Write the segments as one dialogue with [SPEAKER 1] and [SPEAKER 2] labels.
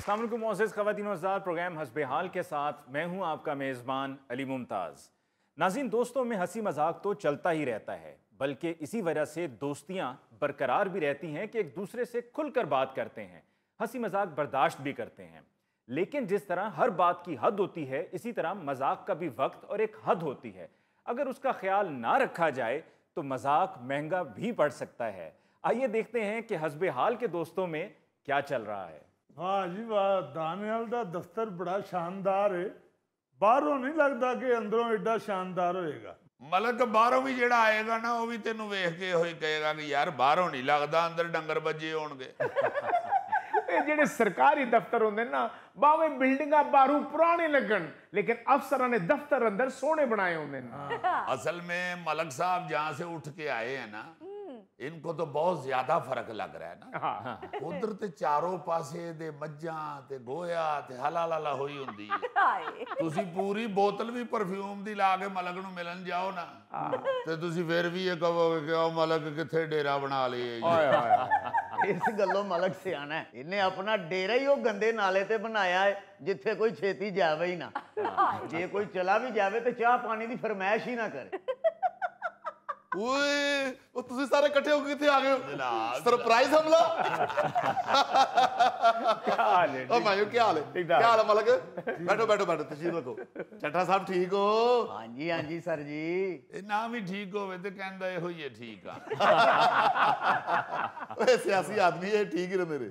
[SPEAKER 1] अस्सलाम वालेकुम मोअज़्ज़िज़ ख़वातीन व हज़रात, प्रोग्राम हस्बे हाल के साथ मैं हूं आपका मेज़बान अली मुमताज़। नाज़रीन, दोस्तों में हंसी मजाक तो चलता ही रहता है, बल्कि इसी वजह से दोस्तियां बरकरार भी रहती हैं कि एक दूसरे से खुलकर बात करते हैं, हंसी मजाक बर्दाश्त भी करते हैं। लेकिन जिस तरह हर बात की हद होती है, इसी तरह मजाक का भी वक्त और एक हद होती है। अगर उसका ख्याल ना रखा जाए तो मजाक महंगा भी पड़ सकता है। आइए देखते हैं कि हस्बे हाल के दोस्तों में क्या चल रहा है।
[SPEAKER 2] हाँ जी वाह, दानियाल दा दफ्तर बड़ा शानदार है। बाहरों नहीं लगता कि अंदरों एडा शानदार होएगा।
[SPEAKER 3] मलक बाहरों भी जेड़ा आएगा ना वो भी तेनू वेख के होई कहेगा कि यार बाहरों नहीं लगता अंदर डंगर बजे होणगे।
[SPEAKER 4] ਜਿਹੜੇ ਸਰਕਾਰੀ ਦਫ਼ਤਰ ਹੁੰਦੇ ਨਾ, ਬਾਵੇਂ ਬਿਲਡਿੰਗਾਂ ਬਾਹਰੋਂ ਪੁਰਾਣੇ ਲੱਗਣ, लेकिन अफसरां ने दफ्तर अंदर सोने बनाए होंगे ना।
[SPEAKER 3] असल में मलक साहब जहां से उठ के आए हैं ना, इनको तो बहुत ज्यादा फर्क लग रहा है ना। उधर ते चारों पासे दे मज्जां ते गोया ते हलाला होई हुंदी है। तुसी पूरी बोतल भी परफ्यूम दी ला के मलक नूं मिलन जाओ ना ते तुसी फिर भी ये कहोगे कि ओ मलक किथे डेरा बना लिया।
[SPEAKER 5] इस गल्लों मलक सियाना है, इन्हें अपना डेरा ही वो गंदे नाले ते बनाया है जिथे कोई छेती जावे ही ना। जे कोई चला भी जावे तो चाह पानी की फरमाइश ही ना करे।
[SPEAKER 6] ओए वो तुसी सारे इकट्ठे होके किथे आ गए हो? सरप्राइज हमला।
[SPEAKER 4] क्या हाल है?
[SPEAKER 6] ओ भाइयों क्या हाल है? क्या हाल है मलक? बैठो बैठो बैठो, तशरीफ रखो। चट्टा साहब ठीक हो?
[SPEAKER 5] हाँ जी सर जी।
[SPEAKER 3] ए ना भी ठीक होवे ते कहंदा ए होई ठीक आ।
[SPEAKER 6] ओए सियासी आदमी है, ठीक ही रहे मेरे।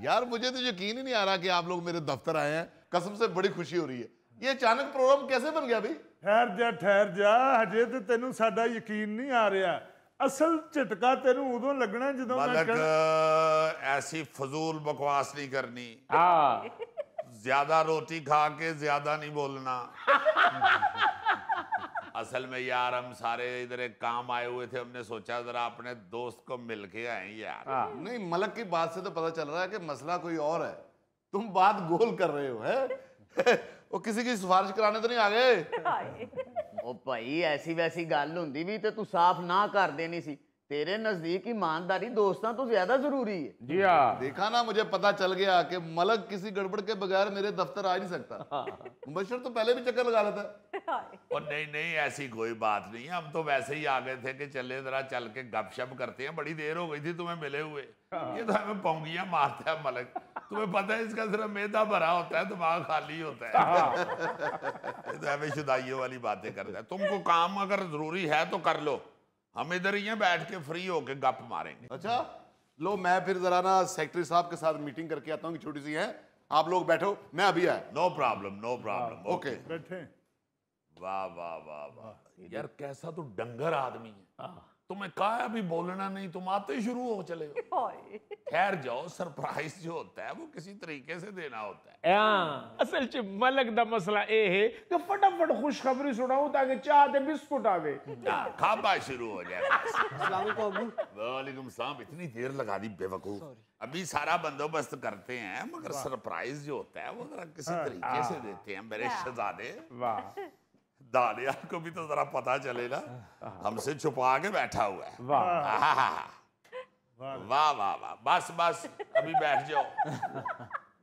[SPEAKER 6] यार मुझे तो यकीन ही नहीं आ रहा कि आप लोग मेरे दफ्तर आए हैं। कसम से बड़ी खुशी हो रही है। ये अचानक प्रोग्राम कैसे बन गया भाई?
[SPEAKER 2] ठहर जा, हजे तो तेनू साडा यकीन नहीं आ रहा। असल झटका तेनू उदों लगना जदों मैं
[SPEAKER 3] मलक ऐसी फजूल बकवास नहीं करनी। ज्यादा रोटी खा के ज्यादा नहीं बोलना। असल में यार हम सारे इधर एक काम आए हुए थे, हमने सोचा जरा अपने दोस्त को मिल के आए यार।
[SPEAKER 6] नहीं, मलक की बात से तो पता चल रहा है कि मसला कोई और है। तुम बात गोल कर रहे हो है? वो किसी की सिफारिश कराने तो नहीं आ गए?
[SPEAKER 5] ओ भाई ऐसी वैसी गल हुंदी भी तो तू साफ ना कर देनी सी। तेरे नजदीक ईमानदारी दोस्तां तो ज्यादा जरूरी है।
[SPEAKER 4] जी हाँ,
[SPEAKER 6] देखा ना, मुझे पता चल गया कि मलक किसी गड़बड़ के बगैर मेरे दफ्तर आ नहीं सकता। मुबशर तो पहले भी चक्कर लगा लेता है।
[SPEAKER 3] और नहीं नहीं ऐसी कोई बात नहीं है, हम तो वैसे ही आ गए थे कि चले जरा चल के गपशप करते हैं। बड़ी देर हो गई थी तुम्हें मिले हुए। ये तो हमें पौंगियां मारता है मलक, तुम्हें पता है इसका सिर्फ मैदा भरा होता है, दिमाग खाली होता है। ये तो हमें शुदाइयों वाली बातें करता है। तुमको काम अगर जरूरी है तो कर लो, हम इधर ही हैं बैठ के फ्री होके गप मारेंगे।
[SPEAKER 6] अच्छा लो, मैं फिर जरा ना सेक्रेटरी साहब के साथ मीटिंग करके आता हूँ कि छोटी सी है। आप लोग बैठो, मैं अभी आया।
[SPEAKER 3] No problem no problem.
[SPEAKER 6] Okay
[SPEAKER 2] बैठे।
[SPEAKER 3] वाह वाह वाह वाह यार, कैसा तू डंगर आदमी है। तुम्हें कहा है अभी बोलना नहीं, तुम आते ही शुरू हो चले हो। खैर जाओ, सरप्राइज जो होता है वो किसी तरीके से देना होता है।
[SPEAKER 4] असल च मलक दा मसला ये है कि फटाफट खुशखबरी सुनाऊं ताकि चाह ते बिस्कुट आवे।
[SPEAKER 3] खाबा शुरू हो जाए। वालेकुम सलाम। इतनी देर लगा दी बेवकूफ। अभी सारा बंदोबस्त करते हैं, मगर सरप्राइज जो होता है वो जरा किसी तरीके से देते हैं मेरे शहजादे।
[SPEAKER 4] वाह
[SPEAKER 3] दानियाल को भी तो जरा पता चले ना, हमसे छुपा के बैठा हुआ है।
[SPEAKER 4] वाह
[SPEAKER 3] वाह वाह वाह, बस बस अभी बैठ जाओ,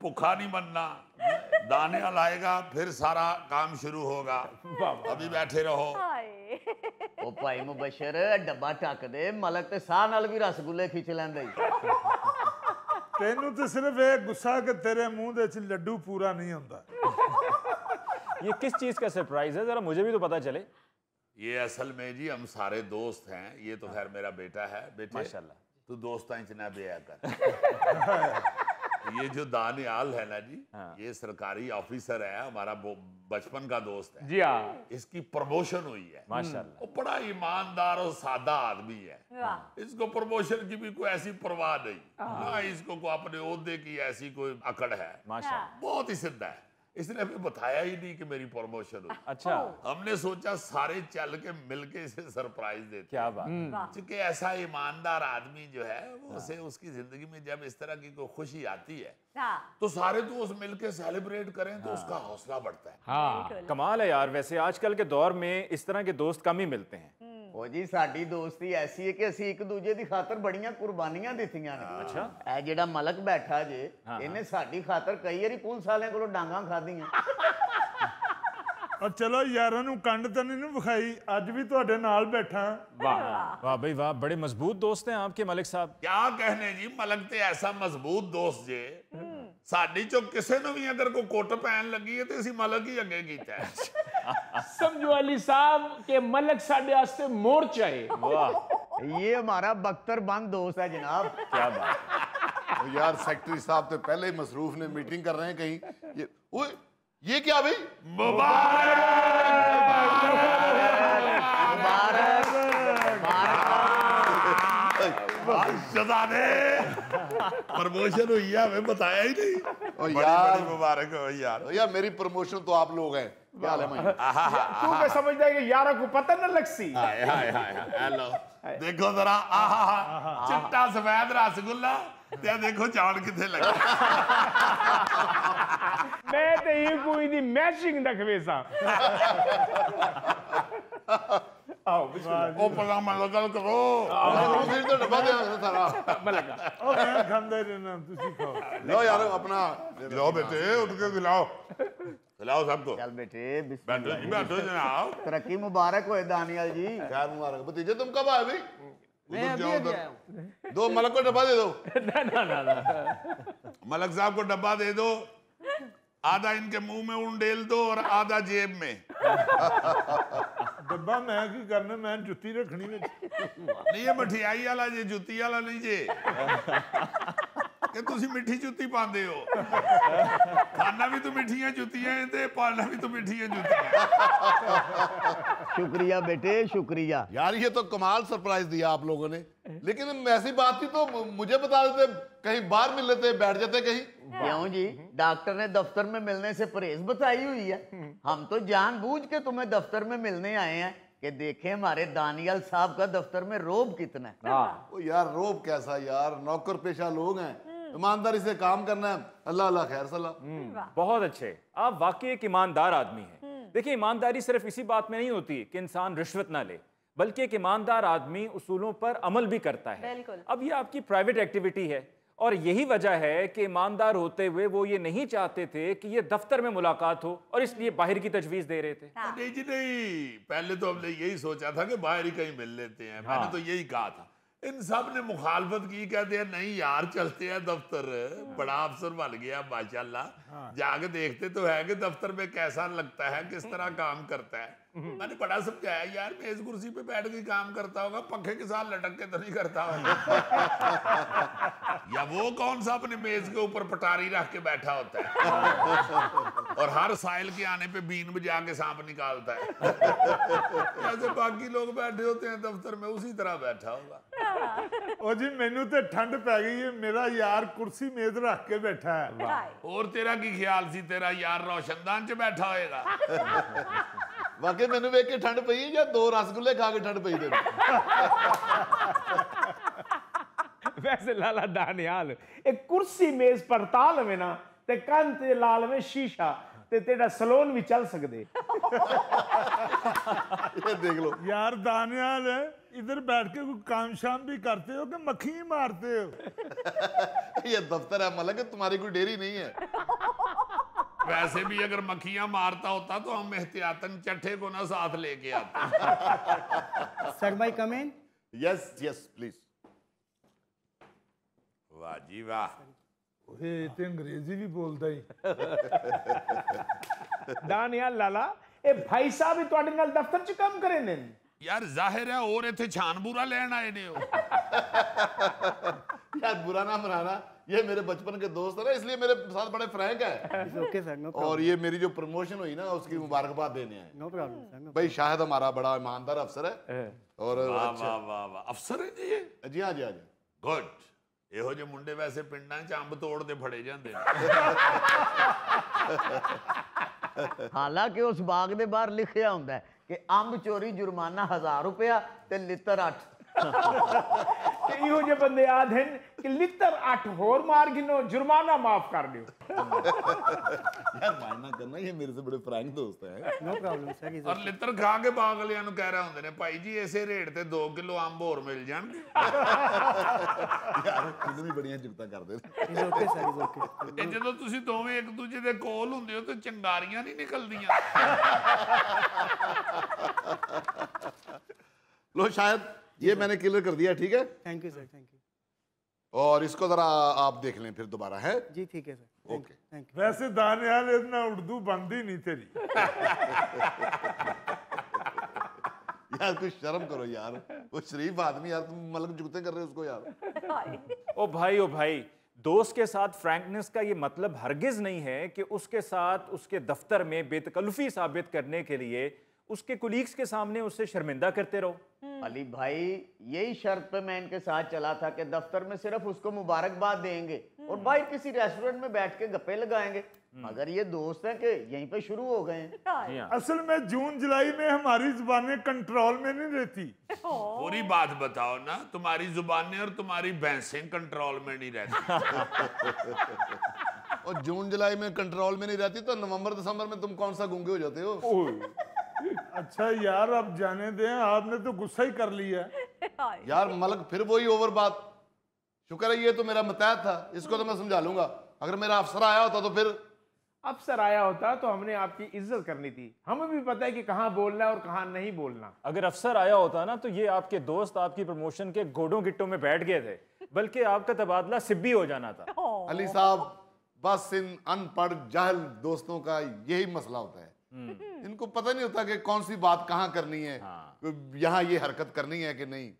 [SPEAKER 3] भूखा नहीं बनना। दानियाल आएगा फिर सारा काम शुरू होगा, अभी बैठे रहो।
[SPEAKER 5] ओ भाई मुबशर डब्बा टक दे, मलक ते साह नाल भी रसगुल्ले खिंच लैंदे।
[SPEAKER 2] तेनू तो सिर्फ एक गुस्सा कि तेरे मुंह दे च लड्डू पूरा नहीं होता।
[SPEAKER 1] ये किस चीज का सरप्राइज है, जरा मुझे भी तो पता चले।
[SPEAKER 3] ये असल में जी हम सारे दोस्त हैं। ये तो खैर मेरा बेटा है। बेटे
[SPEAKER 1] माशाल्लाह,
[SPEAKER 3] तू दोस्तां च ना बेया कर। ये जो दानियाल है ना जी, ये सरकारी ऑफिसर है, हमारा बचपन का दोस्त है।
[SPEAKER 4] जी हाँ,
[SPEAKER 3] इसकी प्रमोशन हुई है
[SPEAKER 1] माशाल्लाह।
[SPEAKER 3] वो बड़ा ईमानदार और सादा आदमी है। इसको प्रमोशन की भी कोई ऐसी परवाह नहीं, ना इसको कोई अपने ओहदे की ऐसी कोई अकड़ है।
[SPEAKER 1] माशाल्लाह,
[SPEAKER 3] बहुत ही सिद्धा है। इसने हमें बताया ही नहीं कि मेरी प्रमोशन हुई।
[SPEAKER 1] अच्छा,
[SPEAKER 3] हमने सोचा सारे चल के मिलके इसे सरप्राइज देते।
[SPEAKER 1] क्या बात।
[SPEAKER 3] क्योंकि ऐसा ईमानदार आदमी जो है वो उसे उसकी जिंदगी में जब इस तरह की कोई खुशी आती है तो सारे दोस्त मिलके सेलिब्रेट करें तो उसका हौसला बढ़ता है।
[SPEAKER 4] हाँ
[SPEAKER 1] कमाल है यार। वैसे आजकल के दौर में इस तरह के दोस्त कम ही मिलते हैं।
[SPEAKER 5] ਉਹ ਜੀ ਸਾਡੀ ਦੋਸਤੀ ਐਸੀ ਹੈ ਕਿ ਅਸੀਂ ਇੱਕ ਦੂਜੇ ਦੀ ਖਾਤਰ ਬੜੀਆਂ ਕੁਰਬਾਨੀਆਂ ਦਿੱਤੀਆਂ ਨੇ।
[SPEAKER 1] ਅੱਛਾ।
[SPEAKER 5] ਇਹ ਜਿਹੜਾ ਮਲਕ ਬੈਠਾ ਜੇ ਇਹਨੇ ਸਾਡੀ ਖਾਤਰ ਕਈ ਵਾਰੀ ਪੁਲਿਸ ਵਾਲਿਆਂ ਕੋਲੋਂ ਡਾਂਗਾਂ ਖਾਧੀਆਂ।
[SPEAKER 2] और चलो यारों ਨੂੰ ਕੰਡ ਤਾਂ ਨਹੀਂ ਵਿਖਾਈ, ਅੱਜ ਵੀ ਤੁਹਾਡੇ ਨਾਲ ਬੈਠਾ।
[SPEAKER 1] वाह वाह भाई वाह, बड़े मजबूत दोस्त हैं आपके मलिक साहब।
[SPEAKER 3] क्या कहने जी, मलक ते ऐसा मजबूत दोस्त जे साडी चो किसे नु भी अगर कोई कुट पैन लगी है तो असी मलक ही अगे कीता है।
[SPEAKER 4] समझो अली साहब के मलक साडे वास्ते मोर्चा है।
[SPEAKER 1] वाह
[SPEAKER 5] ये हमारा बख्तरबंद दोस्त है जनाब।
[SPEAKER 1] क्या बात है।
[SPEAKER 6] तो यार सेक्रेटरी साहब तो पहले ही मसरूफ ने मीटिंग कर रहे हैं कहीं। ये क्या भाई?
[SPEAKER 3] प्रमोशन हुई है, हमें बताया ही नहीं।
[SPEAKER 6] ओ यार
[SPEAKER 3] मुबारक हो यार।
[SPEAKER 6] यार मेरी प्रमोशन तो आप लोग हैं। क्या हाल है भाई?
[SPEAKER 4] तू क्या समझदा है कि यारा को पता न लगसी।
[SPEAKER 3] हाय हाय हाय हेलो देखो जरा, आहा चिट्टा सफेद रसगुल्ला ते देखो चावल किथे लगे।
[SPEAKER 4] मैं ते ये कोई दी मैचिंग दा खवेसा। आओ बिस्मिल्लाह।
[SPEAKER 3] ओ पला मलगल करो।
[SPEAKER 6] फिर तो डब्बा दे सारा।
[SPEAKER 4] मलका
[SPEAKER 2] ਉਹ ਮੈਂ ਖਾਂਦਾ ਰਹਿਣਾ, ਤੁਸੀਂ ਖਾਓ।
[SPEAKER 6] लो यार अपना
[SPEAKER 3] खिलाओ बेटे, उठ के खिलाओ, खिलाओ सबको।
[SPEAKER 5] चल बेटे
[SPEAKER 3] बैठो
[SPEAKER 5] बिस्मिल्लाह।
[SPEAKER 3] जी, बैठो जनाब।
[SPEAKER 5] तरक्की मुबारक होए दानियाल जी।
[SPEAKER 6] खैर मुबारक। भतीजे तुम कब आए भाई?
[SPEAKER 5] मैं
[SPEAKER 3] उधर
[SPEAKER 5] अभी
[SPEAKER 3] जाओ,
[SPEAKER 5] अभी
[SPEAKER 3] उधर।
[SPEAKER 5] आया हूं।
[SPEAKER 6] दो मलक को डब्बा दे दो।
[SPEAKER 4] ना
[SPEAKER 3] मलक साहब को डब्बा दे दो, आधा इनके मुंह में उंडेल दो और आधा जेब में।
[SPEAKER 2] ਡੱਬਾ ਮੈਂ ਕੀ ਕਰਨਾ, ਮੈਂ ਜੁੱਤੀ ਰੱਖਣੀ ਵਿੱਚ।
[SPEAKER 3] नहीं ये मठियाई वाला जे, जुत्ती वाला नहीं जे कि तुसी मिठी जुत्ती पांदे हो। खाना भी तो मिठियां जुत्तियां हैं ते पालना भी तो मिठियां जुत्तियां।
[SPEAKER 5] शुक्रिया बेटे शुक्रिया।
[SPEAKER 6] यार ये तो कमाल सरप्राइज दिया आप लोगों ने, लेकिन ऐसी बात थी तो मुझे बता देते, कहीं बाहर मिल लेते, बैठ जाते कहीं।
[SPEAKER 5] क्यों जी, डॉक्टर ने दफ्तर में मिलने से परहेज बताई हुई है। हम तो जानबूझ के तुम्हें दफ्तर में मिलने आए हैं कि देखें हमारे दानियाल साहब का दफ्तर में रोब कितना है।
[SPEAKER 6] ओ यार रोब कैसा यार, नौकर पेशा लोग हैं, ईमानदारी से काम करना है। अल्लाह अल्लाह खैर सलाह।
[SPEAKER 1] बहुत अच्छे, आप वाकई एक ईमानदार आदमी हैं। देखिए ईमानदारी सिर्फ इसी बात में नहीं होती कि इंसान रिश्वत ना ले, बल्कि एक ईमानदार आदमी उसूलों पर अमल भी करता है।
[SPEAKER 7] बिल्कुल।
[SPEAKER 1] अब ये आपकी प्राइवेट एक्टिविटी है और यही वजह है कि ईमानदार होते हुए वो ये नहीं चाहते थे कि ये दफ्तर में मुलाकात हो और इसलिए बाहर की तजवीज़ दे रहे थे।
[SPEAKER 3] नहीं जी नहीं, पहले तो हमने यही सोचा था कि बाहर ही कहीं मिल लेते हैं। मैंने तो यही कहा था, इन सब ने मुखालफत की, कहते हैं नहीं यार चलते हैं दफ्तर, बड़ा अफसर बन गया माशाल्लाह। जाके देखते तो है कि दफ्तर में कैसा लगता है, किस तरह काम करता है। मैंने बड़ा समझाया यार मेज कुर्सी पे बैठ के काम करता होगा, पंखे के साथ लटक के तो नहीं करता होगा। या वो कौन सा अपने मेज के ऊपर पटारी रख के बैठा होता है और हर साइल के आने पे बीन बजा के सांप निकालता है। जैसे बाकी लोग बैठे होते हैं दफ्तर में, उसी तरह बैठा होगा।
[SPEAKER 2] ਉਹ ਜੀ ਮੈਨੂੰ ਤੇ ਠੰਡ ਪੈ ਗਈ ਹੈ, ਮੇਰਾ ਯਾਰ ਕੁਰਸੀ ਮੇਜ਼ ਰੱਖ ਕੇ ਬੈਠਾ ਹੈ।
[SPEAKER 3] और तेरा की ख्याल सी, तेरा यार रोशनदान च बैठा होएगा।
[SPEAKER 6] वाकई मैंने वेख के ठंड पई या दो रसगुल्ले खा के ठंड पई?
[SPEAKER 4] वैसे लाला दानियाल एक कुर्सी मेज पर ताल में ना ते कंन ते लाल में शीशा ते तेरा सलोन भी चल सकदे।
[SPEAKER 6] ये देख लो
[SPEAKER 2] यार दानियाल इधर बैठ के कोई काम शाम भी करते हो कि मक्खी ही मारते हो?
[SPEAKER 6] ये दफ्तर है मलक, तुम्हारी कोई डेयरी नहीं है।
[SPEAKER 3] वैसे भी अगर मक्खियां मारता होता तो हम एहतियातन चट्टे को ना साथ लेके आते।
[SPEAKER 8] सर भाई come in.
[SPEAKER 6] Yes yes please.
[SPEAKER 3] वाह जी वाह,
[SPEAKER 2] ओए ते अंग्रेजी भी बोलता ही।
[SPEAKER 4] दानियाल लाला ए भाई साहब ही तुहाडे नाल दफ्तर च काम करे ने।
[SPEAKER 3] यार जाहिर है और इथे छानबूरा लेन आए ने हो।
[SPEAKER 6] यार बुरा ना मनाना, ये मेरे बचपन के दोस्त है ना, इसलिए मेरे साथ बड़े फ्रैंक है।
[SPEAKER 8] ओके सर नो
[SPEAKER 6] और ये मेरी जो प्रमोशन हुई ना उसकी मुबारकबाद देने आए।
[SPEAKER 8] No problem sir no.
[SPEAKER 6] भाई शायद हमारा बड़ा ईमानदार अफसर है और
[SPEAKER 3] वाह वाह वाह वाह, अफसर है जी ये।
[SPEAKER 6] जी हाँ जी हाँ जी।
[SPEAKER 3] गुड। ਇਹੋ ਜਿਹੇ ਮੁੰਡੇ ਵੈਸੇ ਪਿੰਡਾਂ 'ਚ ਅੰਬ ਤੋੜਦੇ ਫੜੇ ਜਾਂਦੇ ਨੇ।
[SPEAKER 5] ਹਾਲਾਂਕਿ ਉਸ ਬਾਗ ਦੇ ਬਾਹਰ ਲਿਖਿਆ ਹੁੰਦਾ ਕਿ ਅੰਬ ਚੋਰੀ ਜੁਰਮਾਨਾ 1000 ਰੁਪਇਆ ਤੇ ਲਿੱਤਰ 8।
[SPEAKER 4] इहो जे बंदे याद हैं कि लितर 8 होर मार गिनो जुर्माना माफ कर दियो।
[SPEAKER 6] यार मानना करना, ये मेरे से बड़े फ्रैंक दोस्त हैं।
[SPEAKER 8] नो प्रॉब्लम सर इज
[SPEAKER 3] और लित्र खा के बाग वालिਆਂ ਨੂੰ ਕਹਿ ਰਹੇ ਹੁੰਦੇ ਨੇ ਭਾਈ ਜੀ ਇਸੇ ਰੇਟ ਤੇ 2 ਕਿਲੋ ਅੰਬ ਹੋਰ ਮਿਲ ਜਾਣਗੇ।
[SPEAKER 6] यार कितनी बढ़िया जुगता करते हैं।
[SPEAKER 8] Is okay sir is okay.
[SPEAKER 3] ਇਹ ਜਦੋਂ ਤੁਸੀਂ ਦੋਵੇਂ ਇੱਕ ਦੂਜੇ ਦੇ ਕੋਲ ਹੁੰਦੇ ਹੋ ਤੇ ਚੰਗਾਰੀਆਂ ਨਹੀਂ ਨਿਕਲਦੀਆਂ।
[SPEAKER 6] लो शायद ये मैंने क्लियर कर दिया, ठीक है।
[SPEAKER 8] Thank you sir thank you.
[SPEAKER 6] और इसको जरा आप देख लें फिर दोबारा, है।
[SPEAKER 8] जी ठीक है सर।
[SPEAKER 6] ओके।
[SPEAKER 8] Thank you.
[SPEAKER 2] वैसे दानियाल इतना उर्दू बनती नहीं तेरी।
[SPEAKER 6] यार कुछ शर्म करो यार, वो शरीफ आदमी यार, तुम मतलब जुगते कर रहे हो उसको यार।
[SPEAKER 1] ओ भाई, दोस्त के साथ फ्रैंकनेस का ये मतलब हरगिज नहीं है कि उसके साथ उसके दफ्तर में बेतकल्लुफी साबित करने के लिए उसके कुलीग्स के सामने उससे शर्मिंदा करते रहो।
[SPEAKER 5] अली भाई यही शर्त पे मैं इनके साथ चला था कि दफ्तर में सिर्फ उसको मुबारकबाद देंगे और भाई किसी रेस्टोरेंट में बैठ के गप्पे लगाएंगे, मगर ये दोस्त हैं कि यहीं पे शुरू हो गए हैं।
[SPEAKER 1] जी हाँ।
[SPEAKER 2] असल में जून जुलाई में हमारी जुबानें कंट्रोल में नहीं रहती।
[SPEAKER 3] पूरी बात बताओ ना, तुम्हारी जुबानें और तुम्हारी भैंसें कंट्रोल में नहीं रहती।
[SPEAKER 6] और जून जुलाई में कंट्रोल में नहीं रहती तो नवंबर दिसंबर में तुम कौन सा गूंगे हो जाते हो।
[SPEAKER 2] अच्छा यार अब जाने दें, आपने तो गुस्सा ही कर लिया।
[SPEAKER 6] यार मलक फिर वही ओवर बात। शुक्र है ये तो मेरा मतहत था, इसको तो मैं समझा लूंगा। अगर मेरा अफसर आया होता तो फिर
[SPEAKER 4] अफसर आया होता तो हमने आपकी इज्जत करनी थी। हमें भी पता है कि कहाँ बोलना है और कहाँ नहीं बोलना।
[SPEAKER 1] अगर अफसर आया होता ना तो ये आपके दोस्त आपकी प्रमोशन के गोडों गिट्टों में बैठ गए थे, बल्कि आपका तबादला सिब्बी हो जाना था।
[SPEAKER 6] अली साहब, बस इन अनपढ़ जाहिल दोस्तों का यही मसला होता है। इनको पता नहीं होता कि कौन सी बात कहाँ करनी है, यहाँ ये हरकत करनी है कि नहीं।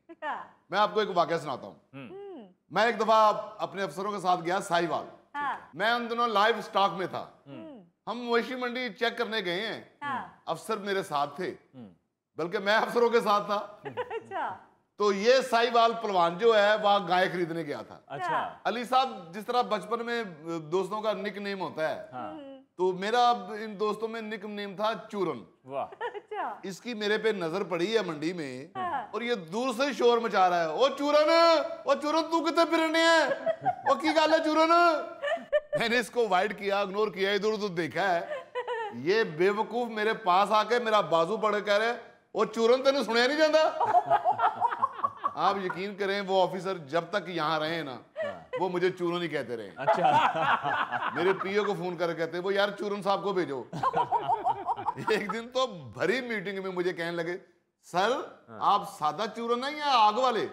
[SPEAKER 6] मैं आपको एक वाकया सुनाता हूँ। मैं एक दफा अपने अफसरों के साथ गया साहिवाल। मैं उन दिनों लाइव स्टॉक में था। हम मवेशी मंडी चेक करने गए हैं। अफसर मेरे साथ थे, बल्कि मैं अफसरों के साथ था। तो ये साहिवाल पहलवान जो है वह गाय खरीदने गया था।
[SPEAKER 1] अच्छा।
[SPEAKER 6] अली साहब, जिस तरह बचपन में दोस्तों का निक नेम होता है, तो मेरा इन दोस्तों में निक नेम था चूरन।
[SPEAKER 1] वाह।
[SPEAKER 6] इसकी मेरे पे नजर पड़ी है मंडी में, और ये दूर से शोर मचा रहा है, ओ चूरन तू कितने फिरने है, ओ की गल है चूरन। मैंने इसको वाइड किया, इग्नोर किया, इधर उधर देखा है। ये बेवकूफ मेरे पास आके मेरा बाजू पकड़ कह रहे, ओ चूरन तेने सुनया नहीं जाता। आप यकीन करें वो ऑफिसर जब तक यहाँ रहे ना, वो मुझे चूरन ही कहते रहे।
[SPEAKER 1] अच्छा।
[SPEAKER 6] मेरे पीओ को फोन कर कहते वो यार चूरन साहब को भेजो। एक दिन तो भरी मीटिंग में मुझे कहने लगे, सर आप सादा चूरन है या आग वाले।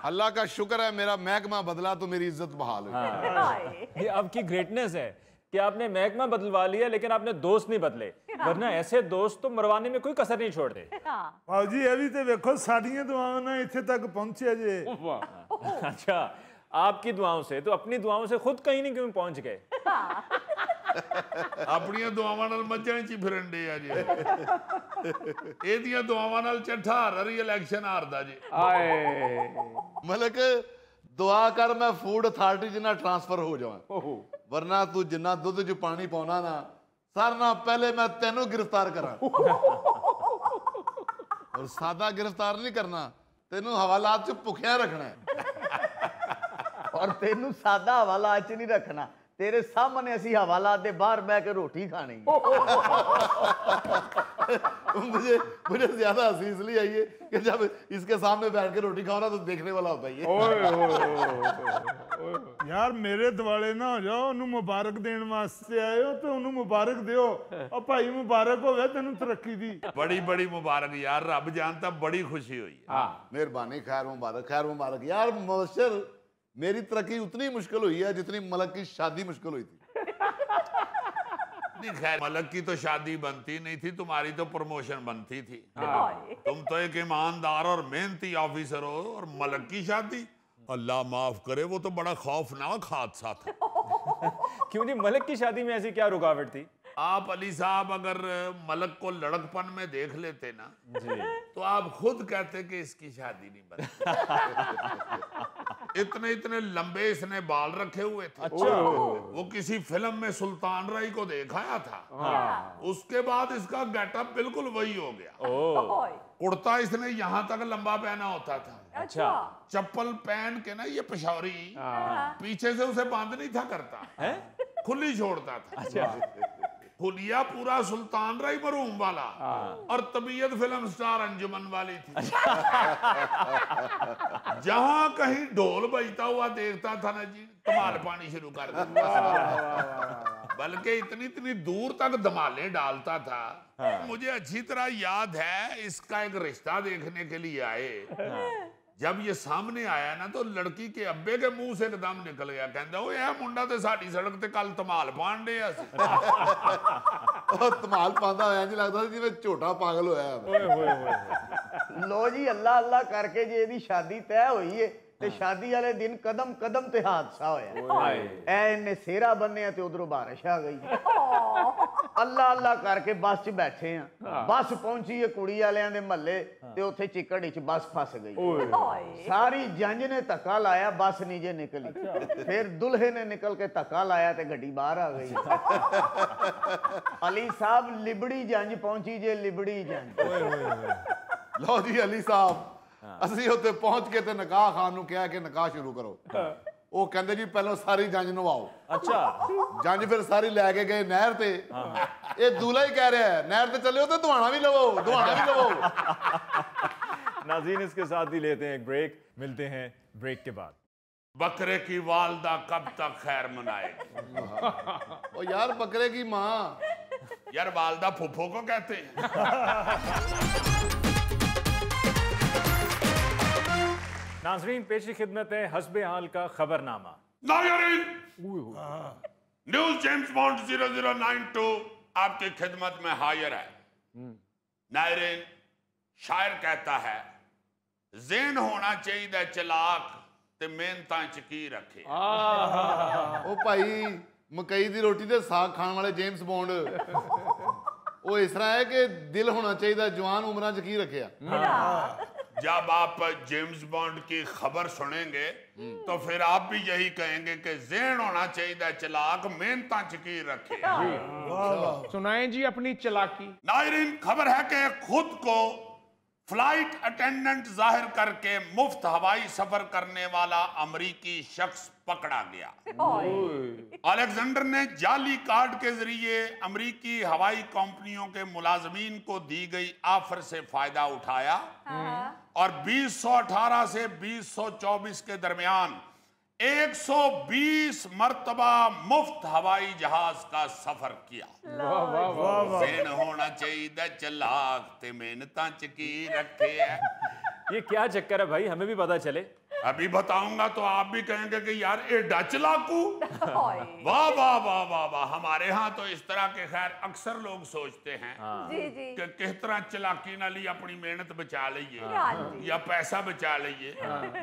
[SPEAKER 6] अल्लाह का शुक्र है मेरा महकमा बदला तो मेरी इज्जत बहाल हुई।
[SPEAKER 1] ये आपकी ग्रेटनेस है कि आपने महकमा बदलवा लिया लेकिन आपने दोस्त नहीं बदले, वरना ऐसे दोस्त तो मरवाने में कोई कसर नहीं छोड़ते।
[SPEAKER 2] भाजी ये भी तो देखो साड़ियां दुआओं ने इत्थे तक पहुंचे जे।
[SPEAKER 1] अच्छा, आपकी दुआओं से तो अपनी दुआओं से खुद कहीं नहीं क्यों पहुंच गए।
[SPEAKER 3] ਆਪਣੀਆਂ ਦੁਆਵਾਂ ਨਾਲ ਮੱਝਾਂ 'ਚ ਹੀ ਫਿਰਨ ਡੇ ਆ ਜੀ। ਇਹਦੀਆਂ ਦੁਆਵਾਂ ਨਾਲ ਚੱਠਾ ਹਰੀ ਇਲੈਕਸ਼ਨ ਹਾਰਦਾ ਜੀ।
[SPEAKER 4] आए
[SPEAKER 6] मलक दुआ कर मैं फूड अथॉरिटी जिन्ना ट्रांसफर हो जावां, वरना तू जिन्ना दुध च पानी पाउना ना, सार ना पहले मैं तेनू गिरफ्तार करा। और सादा गिरफ्तार नहीं करना, तेनू हवालात च भुखिया रखना है।
[SPEAKER 5] और तेनू सादा हवालात च नहीं रखना, तेरे सामने असी हवालात दे बाहर बैठ के रोटी खानी।
[SPEAKER 6] मुझे ज्यादा हंसी इसलिए आई है कि जब इसके सामने बैठ के रोटी खाओ ना तो देखने वाला होता है ये।
[SPEAKER 2] यार मेरे दिवाले ना हो जाओ, उन्हें मुबारक देने वास्ते आए हो तो उन्हें मुबारक दियो। और भाई मुबारक हो तेन तरक्की दी।
[SPEAKER 3] बड़ी बड़ी मुबारक यार, रब जानता बड़ी खुशी हुई है।
[SPEAKER 6] मेहरबानी, खैर मुबारक यार। मुबशर, मेरी तरक्की उतनी मुश्किल हुई है जितनी मलक की शादी मुश्किल हुई थी।
[SPEAKER 3] नहीं खैर, मलक की तो शादी बनती नहीं थी, तुम्हारी तो प्रमोशन बनती थी। तुम तो एक ईमानदार और मेहनती ऑफिसर हो, और मलक की शादी, अल्लाह माफ करे, वो तो बड़ा खौफनाक हादसा था।
[SPEAKER 1] क्यों जी, मलक की शादी में ऐसी क्या रुकावट थी?
[SPEAKER 3] आप अली साहब अगर मलक को लड़कपन में देख लेते ना जी, तो आप खुद कहते कि इसकी शादी नहीं बनती। इतने इतने लंबे इसने बाल रखे हुए थे।
[SPEAKER 1] अच्छा।
[SPEAKER 3] वो किसी फिल्म में सुल्तान राय को दिखाया था। उसके बाद इसका गेटअप बिल्कुल वही हो गया। कुर्ता इसने यहाँ तक लंबा पहना होता था,
[SPEAKER 1] अच्छा
[SPEAKER 3] चप्पल पहन के ना ये पिशौरी पीछे से उसे बांध नहीं था करता
[SPEAKER 1] है,
[SPEAKER 3] खुली छोड़ता था।
[SPEAKER 1] अच्छा
[SPEAKER 3] हुलिया पूरा सुल्तान राय मरूम वाला और तबीयत फिल्म स्टार अंजुमन वाली थी। जहां कहीं ढोल बजता हुआ देखता था ना जी, धमाल पानी शुरू कर देता, बल्कि इतनी इतनी दूर तक धमाले डालता था। मुझे अच्छी तरह याद है, इसका एक रिश्ता देखने के लिए आए, जब ये सामने आया ना तो लड़की के अब्बे के मुंह से एकदम निकल गया, कहता ओ यह मुंडा ते साडी सड़क ते कल धमाल पाण डे अस।
[SPEAKER 6] ਉਹ ਧਮਾਲ ਪਾਉਂਦਾ ਹੋਇਆ ਜੀ ਲੱਗਦਾ ਸੀ ਜਿਵੇਂ ਝੋਟਾ ਪਾਗਲ ਹੋਇਆ ਹੈ।
[SPEAKER 5] ਲੋ ਜੀ ਅੱਲਾ ਅੱਲਾ ਕਰਕੇ ਜੇ ਇਹਦੀ ਸ਼ਾਦੀ ਤੈਅ ਹੋਈ ਏ ਤੇ ਸ਼ਾਦੀ ਵਾਲੇ ਦਿਨ ਕਦਮ ਕਦਮ ਤੇ ਹਾਦਸਾ ਹੋਇਆ। ਐ ਇਹਨੇ ਸੇਰਾ ਬੰਨਿਆ ਤੇ ਉਧਰੋਂ ਬਾਰਿਸ਼ ਆ ਗਈ। ਅੱਲਾ ਅੱਲਾ ਕਰਕੇ ਬੱਸ 'ਚ ਬੈਠੇ ਆ, ਬੱਸ ਪਹੁੰਚੀ ਏ ਕੁੜੀ ਵਾਲਿਆਂ ਦੇ ਮਹੱਲੇ ਤੇ ਉੱਥੇ ਚਿੱਕੜ 'ਚ ਬੱਸ ਫਸ ਗਈ। ਸਾਰੀ ਜੰਜ ਨੇ ਧੱਕਾ ਲਾਇਆ, ਬੱਸ ਨਹੀਂ ਜੇ ਨਿਕਲੀ। ਫਿਰ ਦੁल्हे ਨੇ ਨਿਕਲ ਕੇ ਧੱਕਾ ਲਾਇਆ ਤੇ ਗੱਡੀ ਬਾਹਰ ਆ ਗਈ। ਅਲੀ ਸਾਹਿਬ ਲਿਬੜੀ ਜੰਜ ਪਹੁੰਚੀ ਜੇ, ਲਿਬੜੀ ਜੰਜ।
[SPEAKER 6] ਲਓ ਜੀ ਅਲੀ ਸਾਹਿਬ, ਅਸੀਂ ਉੱਥੇ ਪਹੁੰਚ ਕੇ ਤੇ ਨਿਕਾਹ ਖਾਨ ਨੂੰ ਕਿਹਾ ਕਿ ਨਿਕਾਹ ਸ਼ੁਰੂ ਕਰੋ। ਉਹ ਕਹਿੰਦੇ ਜੀ ਪਹਿਲਾਂ ਸਾਰੀ ਜੰਜ ਨਵਾਓ।
[SPEAKER 1] अच्छा
[SPEAKER 6] ਜੰਜ ਫਿਰ ਸਾਰੀ ਲੈ ਕੇ ਗਏ ਨਹਿਰ ਤੇ। ਇਹ दूल्हा ही कह रहा है नहर ਤੇ ਚੱਲਿਓ ਤੇ ਦੁਹਾਣਾ ਵੀ ਲਵੋ, ਦੁਹਾਣਾ ਵੀ ਲਵੋ।
[SPEAKER 1] नाज़रीन, इसके साथ ही लेते हैं एक ब्रेक, मिलते हैं ब्रेक के बाद।
[SPEAKER 3] बकरे की वालदा कब तक खैर मनाएगी?
[SPEAKER 6] ਉਹ यार बकरे की माँ,
[SPEAKER 3] यार वालदा फुफ्फो को कहते हैं।
[SPEAKER 1] नाज़रीन, पेशी खिदमत है हस्बे हाल का खबरनामा।
[SPEAKER 3] नाज़रीन, न्यूज जेम्स बॉन्ड 0092 आपकी खिदमत में हाजिर है। नाज़रीन, शायर कहता है ज़ेन होना चाहिए चलाक ते मेहनतां च की रखे।
[SPEAKER 6] ਉਹ ਭਾਈ ਮਕਈ ਦੀ ਰੋਟੀ ਤੇ ਸਾਗ ਖਾਣ ਵਾਲੇ ਜੇਮਸ ਬੌਂਡ, ਉਹ ਇਸ ਤਰ੍ਹਾਂ ਹੈ ਕਿ ਦਿਲ ਹੋਣਾ ਚਾਹੀਦਾ, ਜਵਾਨ ਉਮਰਾਂ 'ਚ ਕੀ ਰੱਖਿਆ।
[SPEAKER 3] जब आप जेम्स बॉन्ड की खबर सुनेंगे तो फिर आप भी यही कहेंगे कि ज़ेन होना चाहिए चलाक मेहनतां च की रखे।
[SPEAKER 4] सुनाएं जी अपनी चालाकी।
[SPEAKER 3] नाज़रीन, खबर है कि खुद को फ्लाइट अटेंडेंट जाहिर करके मुफ्त हवाई सफर करने वाला अमेरिकी शख्स पकड़ा गया। अलेक्जेंडर ने जाली कार्ड के जरिए अमेरिकी हवाई कंपनियों के मुलाजमीन को दी गई ऑफर से फायदा उठाया और 2018 से 2024 के दरमियान 120 मर्तबा मुफ्त हवाई जहाज का सफर किया। ज़ेन होना चाहिए चलाक ते मेहनतां च की रखे है।
[SPEAKER 1] ये क्या चक्कर है भाई, हमें भी पता चले।
[SPEAKER 3] अभी बताऊंगा तो आप भी कहेंगे कि यार एडा चलाकू। वाह वाह वाह वाह वाह। हमारे यहाँ तो इस तरह के खैर अक्सर लोग सोचते हैं कि किस तरह चलाकी नाल ही अपनी मेहनत बचा लीए या पैसा बचा लीए,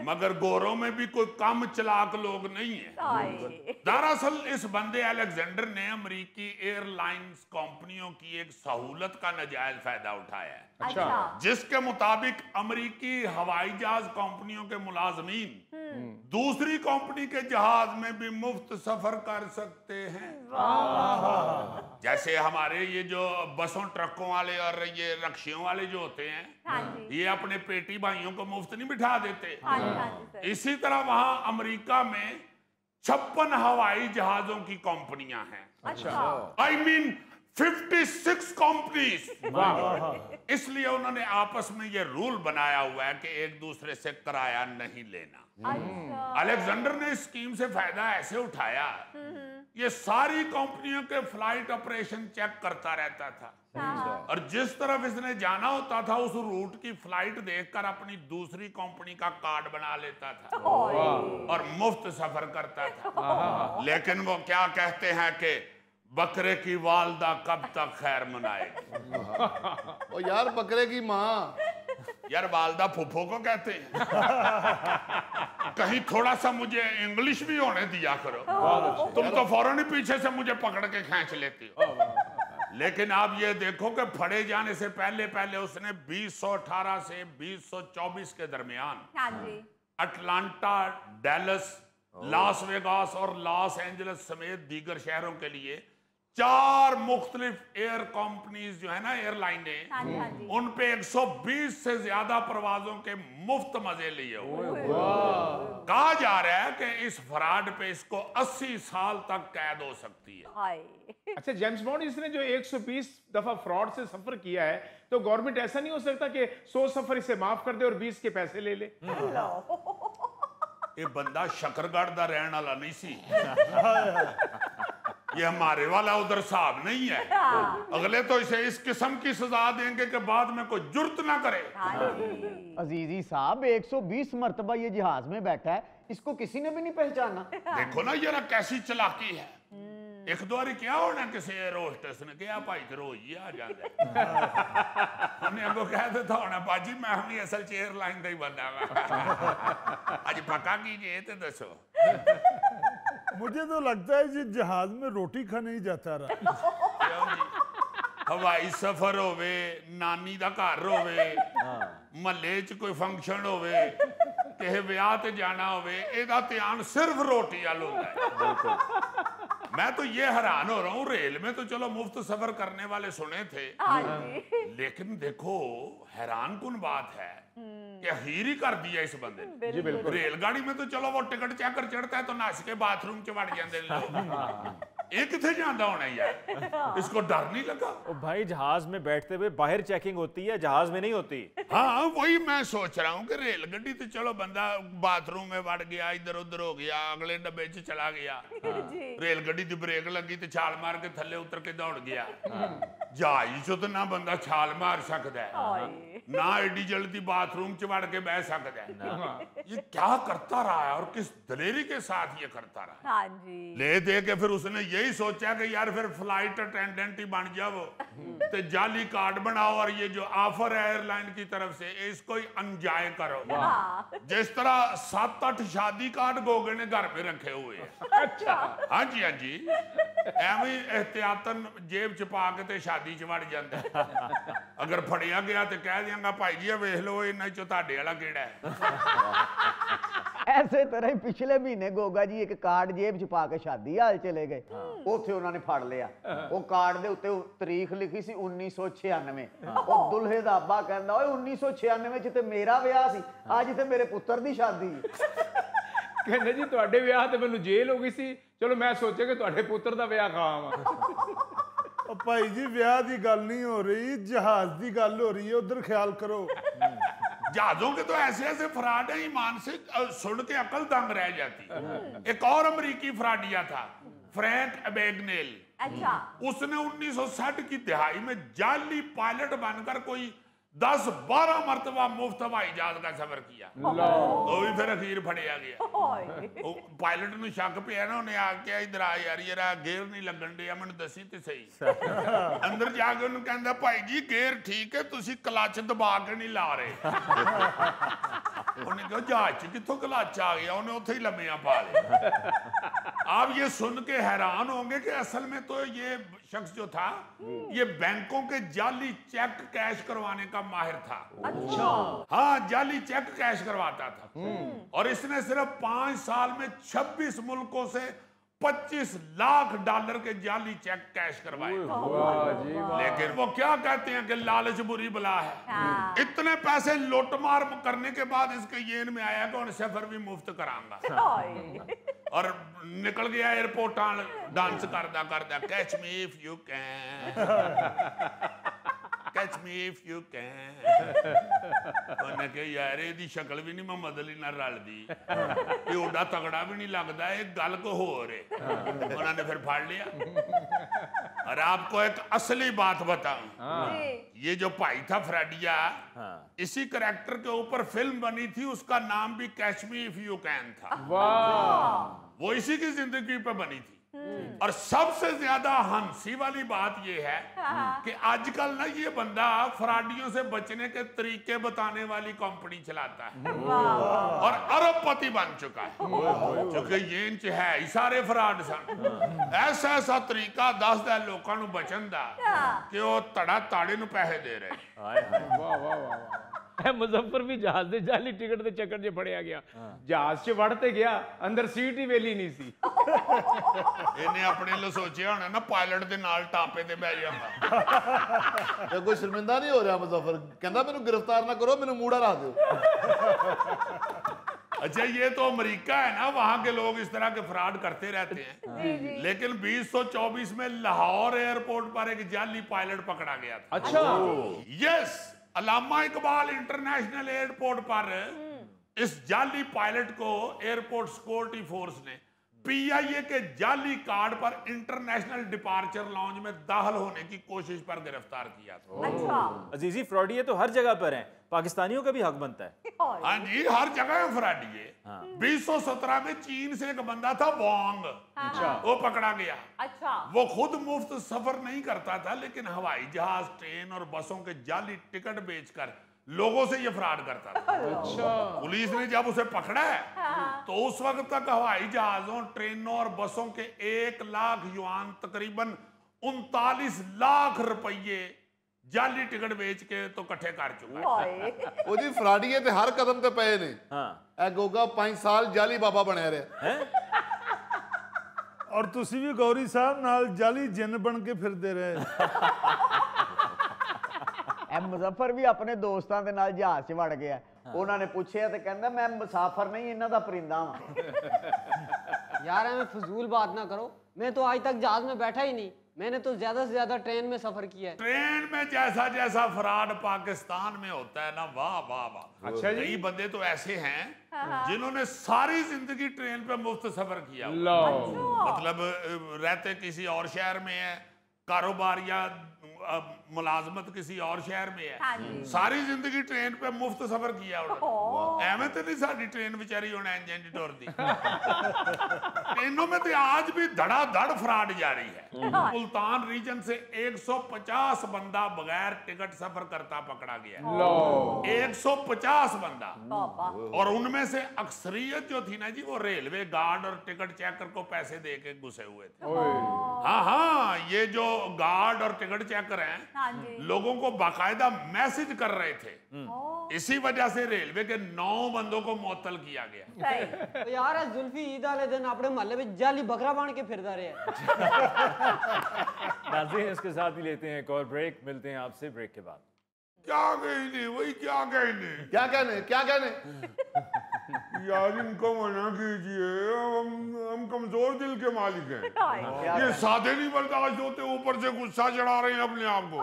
[SPEAKER 3] मगर गोरों में भी कोई कम चलाक लोग नहीं है। दरअसल इस बंदे अलेक्जेंडर ने अमेरिकी एयरलाइंस कंपनियों की एक सहूलत का नाजायज फायदा उठाया है।
[SPEAKER 4] अच्छा।
[SPEAKER 3] जिसके मुताबिक अमेरिकी हवाई जहाज कंपनियों के मुलाजमीन दूसरी कंपनी के जहाज में भी मुफ्त सफर कर सकते हैं। जैसे हमारे ये जो बसों ट्रकों वाले और ये रक्शियों वाले जो होते हैं, ये अपने पेटी भाइयों को मुफ्त नहीं बिठा देते। इसी तरह वहां अमेरिका में 56 हवाई जहाजों की कंपनियां हैं।
[SPEAKER 4] अच्छा।
[SPEAKER 3] I mean 56 companies. इसलिए उन्होंने आपस में ये रूल बनाया हुआ है कि एक दूसरे से किराया नहीं लेना। अलेक्जेंडर ने इस स्कीम से फायदा ऐसे उठाया, ये सारी कंपनियों के फ्लाइट ऑपरेशन चेक करता रहता था और जिस तरफ इसने जाना होता था उस रूट की फ्लाइट देखकर अपनी दूसरी कंपनी का कार्ड बना लेता था और मुफ्त सफर करता था। लेकिन वो क्या कहते हैं कि बकरे की वालदा कब तक खैर मनाएगी?
[SPEAKER 6] ओ यार बकरे की माँ,
[SPEAKER 3] यार वालदा फुफ्फो को कहते हैं। कहीं थोड़ा सा मुझे इंग्लिश भी होने दिया करो, तुम तो फौरन ही पीछे से मुझे पकड़ के खींच लेती हो। लेकिन आप ये देखो कि फड़े जाने से पहले पहले उसने 2018 से 2024 के दरमियान अटलांटा, डैलस, लास वेगास और लॉस एंजलिस समेत दीगर शहरों के लिए 4 मुख्तलिफ एयर कंपनीज जो है ना, एयरलाइनें, उन पे 120 से ज्यादा परवाजों के मुफ्त मजे लिए हुए। कहा जा रहा है कि इस फ्रॉड पे इसको 80 साल तक कैद हो सकती है।
[SPEAKER 4] अच्छा, जेम्स बॉन्ड इसने जो 120 दफा फ्रॉड से सफर किया है, तो गवर्नमेंट ऐसा नहीं हो सकता कि 100 सफर इसे माफ कर दे और 20 के पैसे ले ले?
[SPEAKER 3] ये बंदा शकरगढ़ दा रहने वाला नहीं सी, ये हमारे वाला उधर साहब नहीं है। अगले तो इसे इस किस्म की सजा देंगे कि बाद में कोई जुर्त ना करे।
[SPEAKER 5] अजीजी साहब 120 मरतबा ये जहाज में बैठा है, इसको किसी ने भी नहीं पहचाना।
[SPEAKER 3] देखो ना ये कैसी चालाकी है। एक दो बारी क्या होना, किसी एयर होस्टेस ने कहा भाई तो रोज ही आ जाता उन्हें अगो कह देता होना बाजी मैं हम असल च एयरलाइन का ही बंदा अज पक्का कीजिए तो दसो।
[SPEAKER 2] मुझे तो लगता है जी जहाज में रोटी खाने ही जाता रहा।
[SPEAKER 3] हवाई सफर होवे, नानी दा घर होवे, महल्ले च कोई फंक्शन होवे, किसी ब्याह ते जाना होवे, एदा ध्यान सिर्फ रोटी वाल होता है। मैं तो ये हैरान हो रहा हूँ, रेल में तो चलो मुफ्त सफर करने वाले सुने थे, लेकिन देखो हैरान कुन बात है कि हीर ही कर दिया इस बंदे ने।
[SPEAKER 4] जी बिल्कुल।
[SPEAKER 3] रेलगाड़ी में तो चलो वो टिकट चेकर चढ़ता है तो नस के बाथरूम च वड़ जाते लोग, ये किथे जाता होना यार, इसको डर नहीं लगा?
[SPEAKER 1] ओ भाई, जहाज में बैठते हुए बाहर चेकिंग होती है, जहाज में नहीं होती।
[SPEAKER 3] हाँ वही मैं सोच रहा हूँ कि रेलगाड़ी तो चलो बंदा बाथरूम में वड़ गया, इधर उधर हो गया, अगले डब्बे च चला गया, रेलगाड़ी की ब्रेक लगी तो छाल मार के थल्ले उतर के दौड़ गया। जहाज चो तो ना बंदा छाल मार सकता है, ना एडी जल्दी बाथरूम च वड़ के बह सकता है। ये क्या करता रहा है और किस दलेरी के साथ ये करता रहा है। ले दे के फिर उसने यही सोचा कि यार फिर फ्लाइट अटेंडेंट ही बन जाओ, तो जाली कार्ड बनाओ और ये जो ऑफर है एयरलाइन की तरफ से इसको ही अनजाय करो। जिस तरह 7-8 शादी कार्ड गोगे ने घर में रखे हुए हैं।
[SPEAKER 4] अच्छा।
[SPEAKER 3] हाँ जी हाँ जी, एवं एहतियातन जेब च पा के ते शादी च वड़ जाता है। अगर फड़िया गया तो कह दियांगा भाई जी वेख लो इन्हां चों तुहाडे वाला किहड़ा है।
[SPEAKER 5] ऐसे तरह ही पिछले महीने गोगा जी एक कार्ड जेब च पा के शादी हाल चले गए, ਉੱਥੇ ਉਹਨਾਂ ਨੇ ਫੜ ਲਿਆ। ਉਹ ਕਾਰਡ ਦੇ ਉੱਤੇ ਤਾਰੀਖ ਲਿਖੀ ਸੀ 1996। ਉਹ ਦੁल्हे ਦਾ ਅੱਬਾ ਕਹਿੰਦਾ ਓਏ 1996 ਚ ਤੇ ਮੇਰਾ ਵਿਆਹ ਸੀ, ਅੱਜ ਤੇ ਮੇਰੇ ਪੁੱਤਰ ਦੀ ਸ਼ਾਦੀ ਹੈ।
[SPEAKER 4] ਕਹਿੰਦੇ ਜੀ ਤੁਹਾਡੇ ਵਿਆਹ ਤੇ ਮੈਨੂੰ ਜੇਲ੍ਹ ਹੋ ਗਈ ਸੀ, ਚਲੋ ਮੈਂ ਸੋਚਿਆ ਕਿ ਤੁਹਾਡੇ ਪੁੱਤਰ ਦਾ ਵਿਆਹ ਖਾਵਾਂ।
[SPEAKER 2] ਭਾਈ ਜੀ ਵਿਆਹ ਦੀ ਗੱਲ ਨਹੀਂ ਹੋ ਰਹੀ, ਜਹਾਜ਼ ਦੀ ਗੱਲ ਹੋ ਰਹੀ है, उधर ख्याल करो।
[SPEAKER 3] जहाजों के तो ऐसे ऐसे फ्रॉड है, ईमान से सुन के अकल दंग रह जाती। एक और अमेरिकी फ्रॉडिया था, फ्रैंक एबेगनेल।
[SPEAKER 7] अच्छा।
[SPEAKER 3] उसने 1960 की दिहाई में जाली पायलट बनकर कोई 10-12 मरतबा मुफ्त हवाई जहाज का सफर किया। वो भी फिर अखीर फड़िया गया। पायलट ਨੂੰ ਸ਼ੱਕ ਪਿਆ ਨਾ, ਉਹਨੇ ਆ ਕੇ ਇਧਰ ਆ ਯਾਰ ਇਹਦਾ ਗੇਅਰ ਨਹੀਂ ਲੱਗਣ ਡਿਆ, ਮੈਨੂੰ ਦੱਸੀ ਤੇ ਸਹੀ। ਅੰਦਰ ਜਾ ਕੇ ਉਹਨੂੰ ਕਹਿੰਦਾ ਭਾਈ ਜੀ ਗੇਅਰ ਠੀਕ ਹੈ, ਤੁਸੀਂ ਕਲੱਚ ਦਬਾ ਕੇ ਨਹੀਂ ਲਾ ਰਹੇ। ਉਹਨੇ ਕਿਹਾ ਜਹਾਜ਼ 'ਚ ਕਿੱਥੋਂ ਕਲੱਚ ਆ ਗਿਆ, ਉਹਨੇ ਉੱਥੇ ਹੀ ਲੰਮੀਆਂ ਪਾ ਲਿਆ। आप ये सुन के हैरान होंगे कि असल में तो ये शख्स जो था ये बैंकों के जाली चेक कैश करवाने का माहिर था।
[SPEAKER 7] अच्छा।
[SPEAKER 3] हाँ, जाली चेक कैश करवाता था। और इसने सिर्फ 5 साल में 26 मुल्कों से $25 लाख के जाली चेक कैश करवाए। लेकिन वो क्या कहते हैं कि लालच बुरी बला है। इतने पैसे लूटमार करने के बाद इसके येन में आया कि उन सफर भी मुफ्त करांगा। और निकल गया एयरपोर्ट डांस करदा करदा, catch me if you can, catch me if you can. उन्हें कहा यार ਇਹਦੀ शक्ल भी नहीं मदली ना रलदी, ये ओडा तगड़ा भी नहीं लगता, एक गल को हो रहे। उन्होंने फिर फाड़ लिया। और आपको एक असली बात बताऊं, ये जो भाई था फ्रेडिया, इसी करैक्टर के ऊपर फिल्म बनी थी, उसका नाम भी catch me if you can था। वो इसी की जिंदगी पे बनी थी। और सबसे ज्यादा हंसी वाली बात यह है कि आजकल ना ये बंदा फ्रॉडियों से बचने के तरीके बताने वाली कंपनी चलाता है और अरबपति बन चुका है। क्योंकि ये इंच है ही सारे फ्रॉड सन। ऐसा ऐसा तरीका दसदा लोगों को बचन दा कि वो तड़ा ताड़े नूं पैसे दे रहे।
[SPEAKER 4] वाह वाह वाह। मुजफ्फर भी जहाज दे जाली टिकट दे चक्कर च फड़िया गया। जहाज च वड़ते गया, अंदर सीट ही वेली नहीं सी।
[SPEAKER 3] इन्हें अपने लिए सोचा होना ना पायलट दे नाल टापे ते बैठ जांदा।
[SPEAKER 6] तो कोई शर्मिंदा नहीं हो रहा मुजफ्फर, कहता मैंने गिरफ्तार ना करो, मैंने मूड़ा रख दो।
[SPEAKER 3] अच्छा ये तो अमेरिका है ना, वहां के लोग इस तरह के फ्रॉड करते रहते हैं। लेकिन 2024 में लाहौर एयरपोर्ट पर एक जाली पायलट पकड़ा गया था।
[SPEAKER 4] अच्छा।
[SPEAKER 3] यस, अल्लामा इकबाल इंटरनेशनल एयरपोर्ट पर इस जाली पायलट को एयरपोर्ट सिक्योरिटी फोर्स ने PIA के जाली कार्ड पर इंटरनेशनल डिपार्चर लॉन्ज में दाखिल होने की कोशिश पर गिरफ्तार किया था।
[SPEAKER 1] अच्छा। अजीजी फ्रॉडी तो हर जगह पर हैं, पाकिस्तानियों का भी हक बनता है।
[SPEAKER 3] हाँ जी, हर जगह फ्रॉडी है। 2017 में चीन से एक बंदा था वांग, वो पकड़ा गया। अच्छा। वो खुद मुफ्त सफर नहीं करता था, लेकिन हवाई जहाज, ट्रेन और बसों के जाली टिकट बेचकर लोगों से ये फ्रॉड करता था। अच्छा। पुलिस ने जब उसे पकड़ा है तो उस वक्त तक हवाई जहाजों, ट्रेनों और बसों के 1 लाख युआन, तकरीबन 39 लाख रुपये जाली टिकट बेच के तो इकट्ठे कर चुका है।
[SPEAKER 6] वो जी फ्राडीए ते हर कदम ते पए ने। ए गोगा 5 साल जाली बाबा बनया रहा
[SPEAKER 2] और तुसी भी गौरी साहब नाल जाली जिन बन के फिरदे रहे।
[SPEAKER 5] मुजफ्फर भी अपने दोस्तों के नाल जहाज च वड़ गया। उन्होंने पूछा तो कहता मैं मुसाफर नहीं, इन्हां दा परिंदा हां।
[SPEAKER 8] यार हमें फजूल बात ना करो, मैं तो आज तक जहाज में बैठा ही नहीं, मैंने तो ज्यादा से ज्यादा ट्रेन में सफर किया है।
[SPEAKER 3] ट्रेन में जैसा जैसा फ्रॉड पाकिस्तान में होता है ना, वाह वाह वाह। अच्छा, कई बंदे तो ऐसे हैं जिन्होंने सारी जिंदगी ट्रेन पे मुफ्त सफर किया। मतलब रहते किसी और शहर में है, कारोबार या मुलाजमत किसी और शहर में है, सारी जिंदगी ट्रेन पे मुफ्त सफर किया उन्होंने। एवं तो नहीं साडी ट्रेन बेचारी होना इंजन दी टुरदी। ट्रेनों में तो आज भी धड़ाधड़ फ्रॉड जारी है। मुल्तान रीजन से 150 बंदा बगैर टिकट सफर करता पकड़ा गया है। 150 बंदा, और उनमें से अक्सरियत जो थी ना जी, वो रेलवे गार्ड और टिकट चेकर को पैसे दे के घुसे हुए थे। हाँ, ये जो गार्ड और टिकट चेकर हैं, लोगों को बाकायदा मैसेज कर रहे थे। इसी वजह से रेलवे के 9 बंदों को मुअत्तल किया गया।
[SPEAKER 8] तो यार जुल्फी ईद वाले दिन अपने मोहल्ले में जाली बकरा बांध के फिरदा रहे।
[SPEAKER 1] नाज़रीन, इसके साथ ही लेते हैं एक और ब्रेक, मिलते हैं आपसे ब्रेक के बाद।
[SPEAKER 3] क्या कहने, वही क्या कहने,
[SPEAKER 6] क्या कहने, क्या कहने।
[SPEAKER 3] यार इनको मना कीजिए, हम कमजोर दिल के मालिक हैं। ये सादे नहीं बर्दाश्त होते, ऊपर से गुस्सा चढ़ा रहे हैं अपने आप को।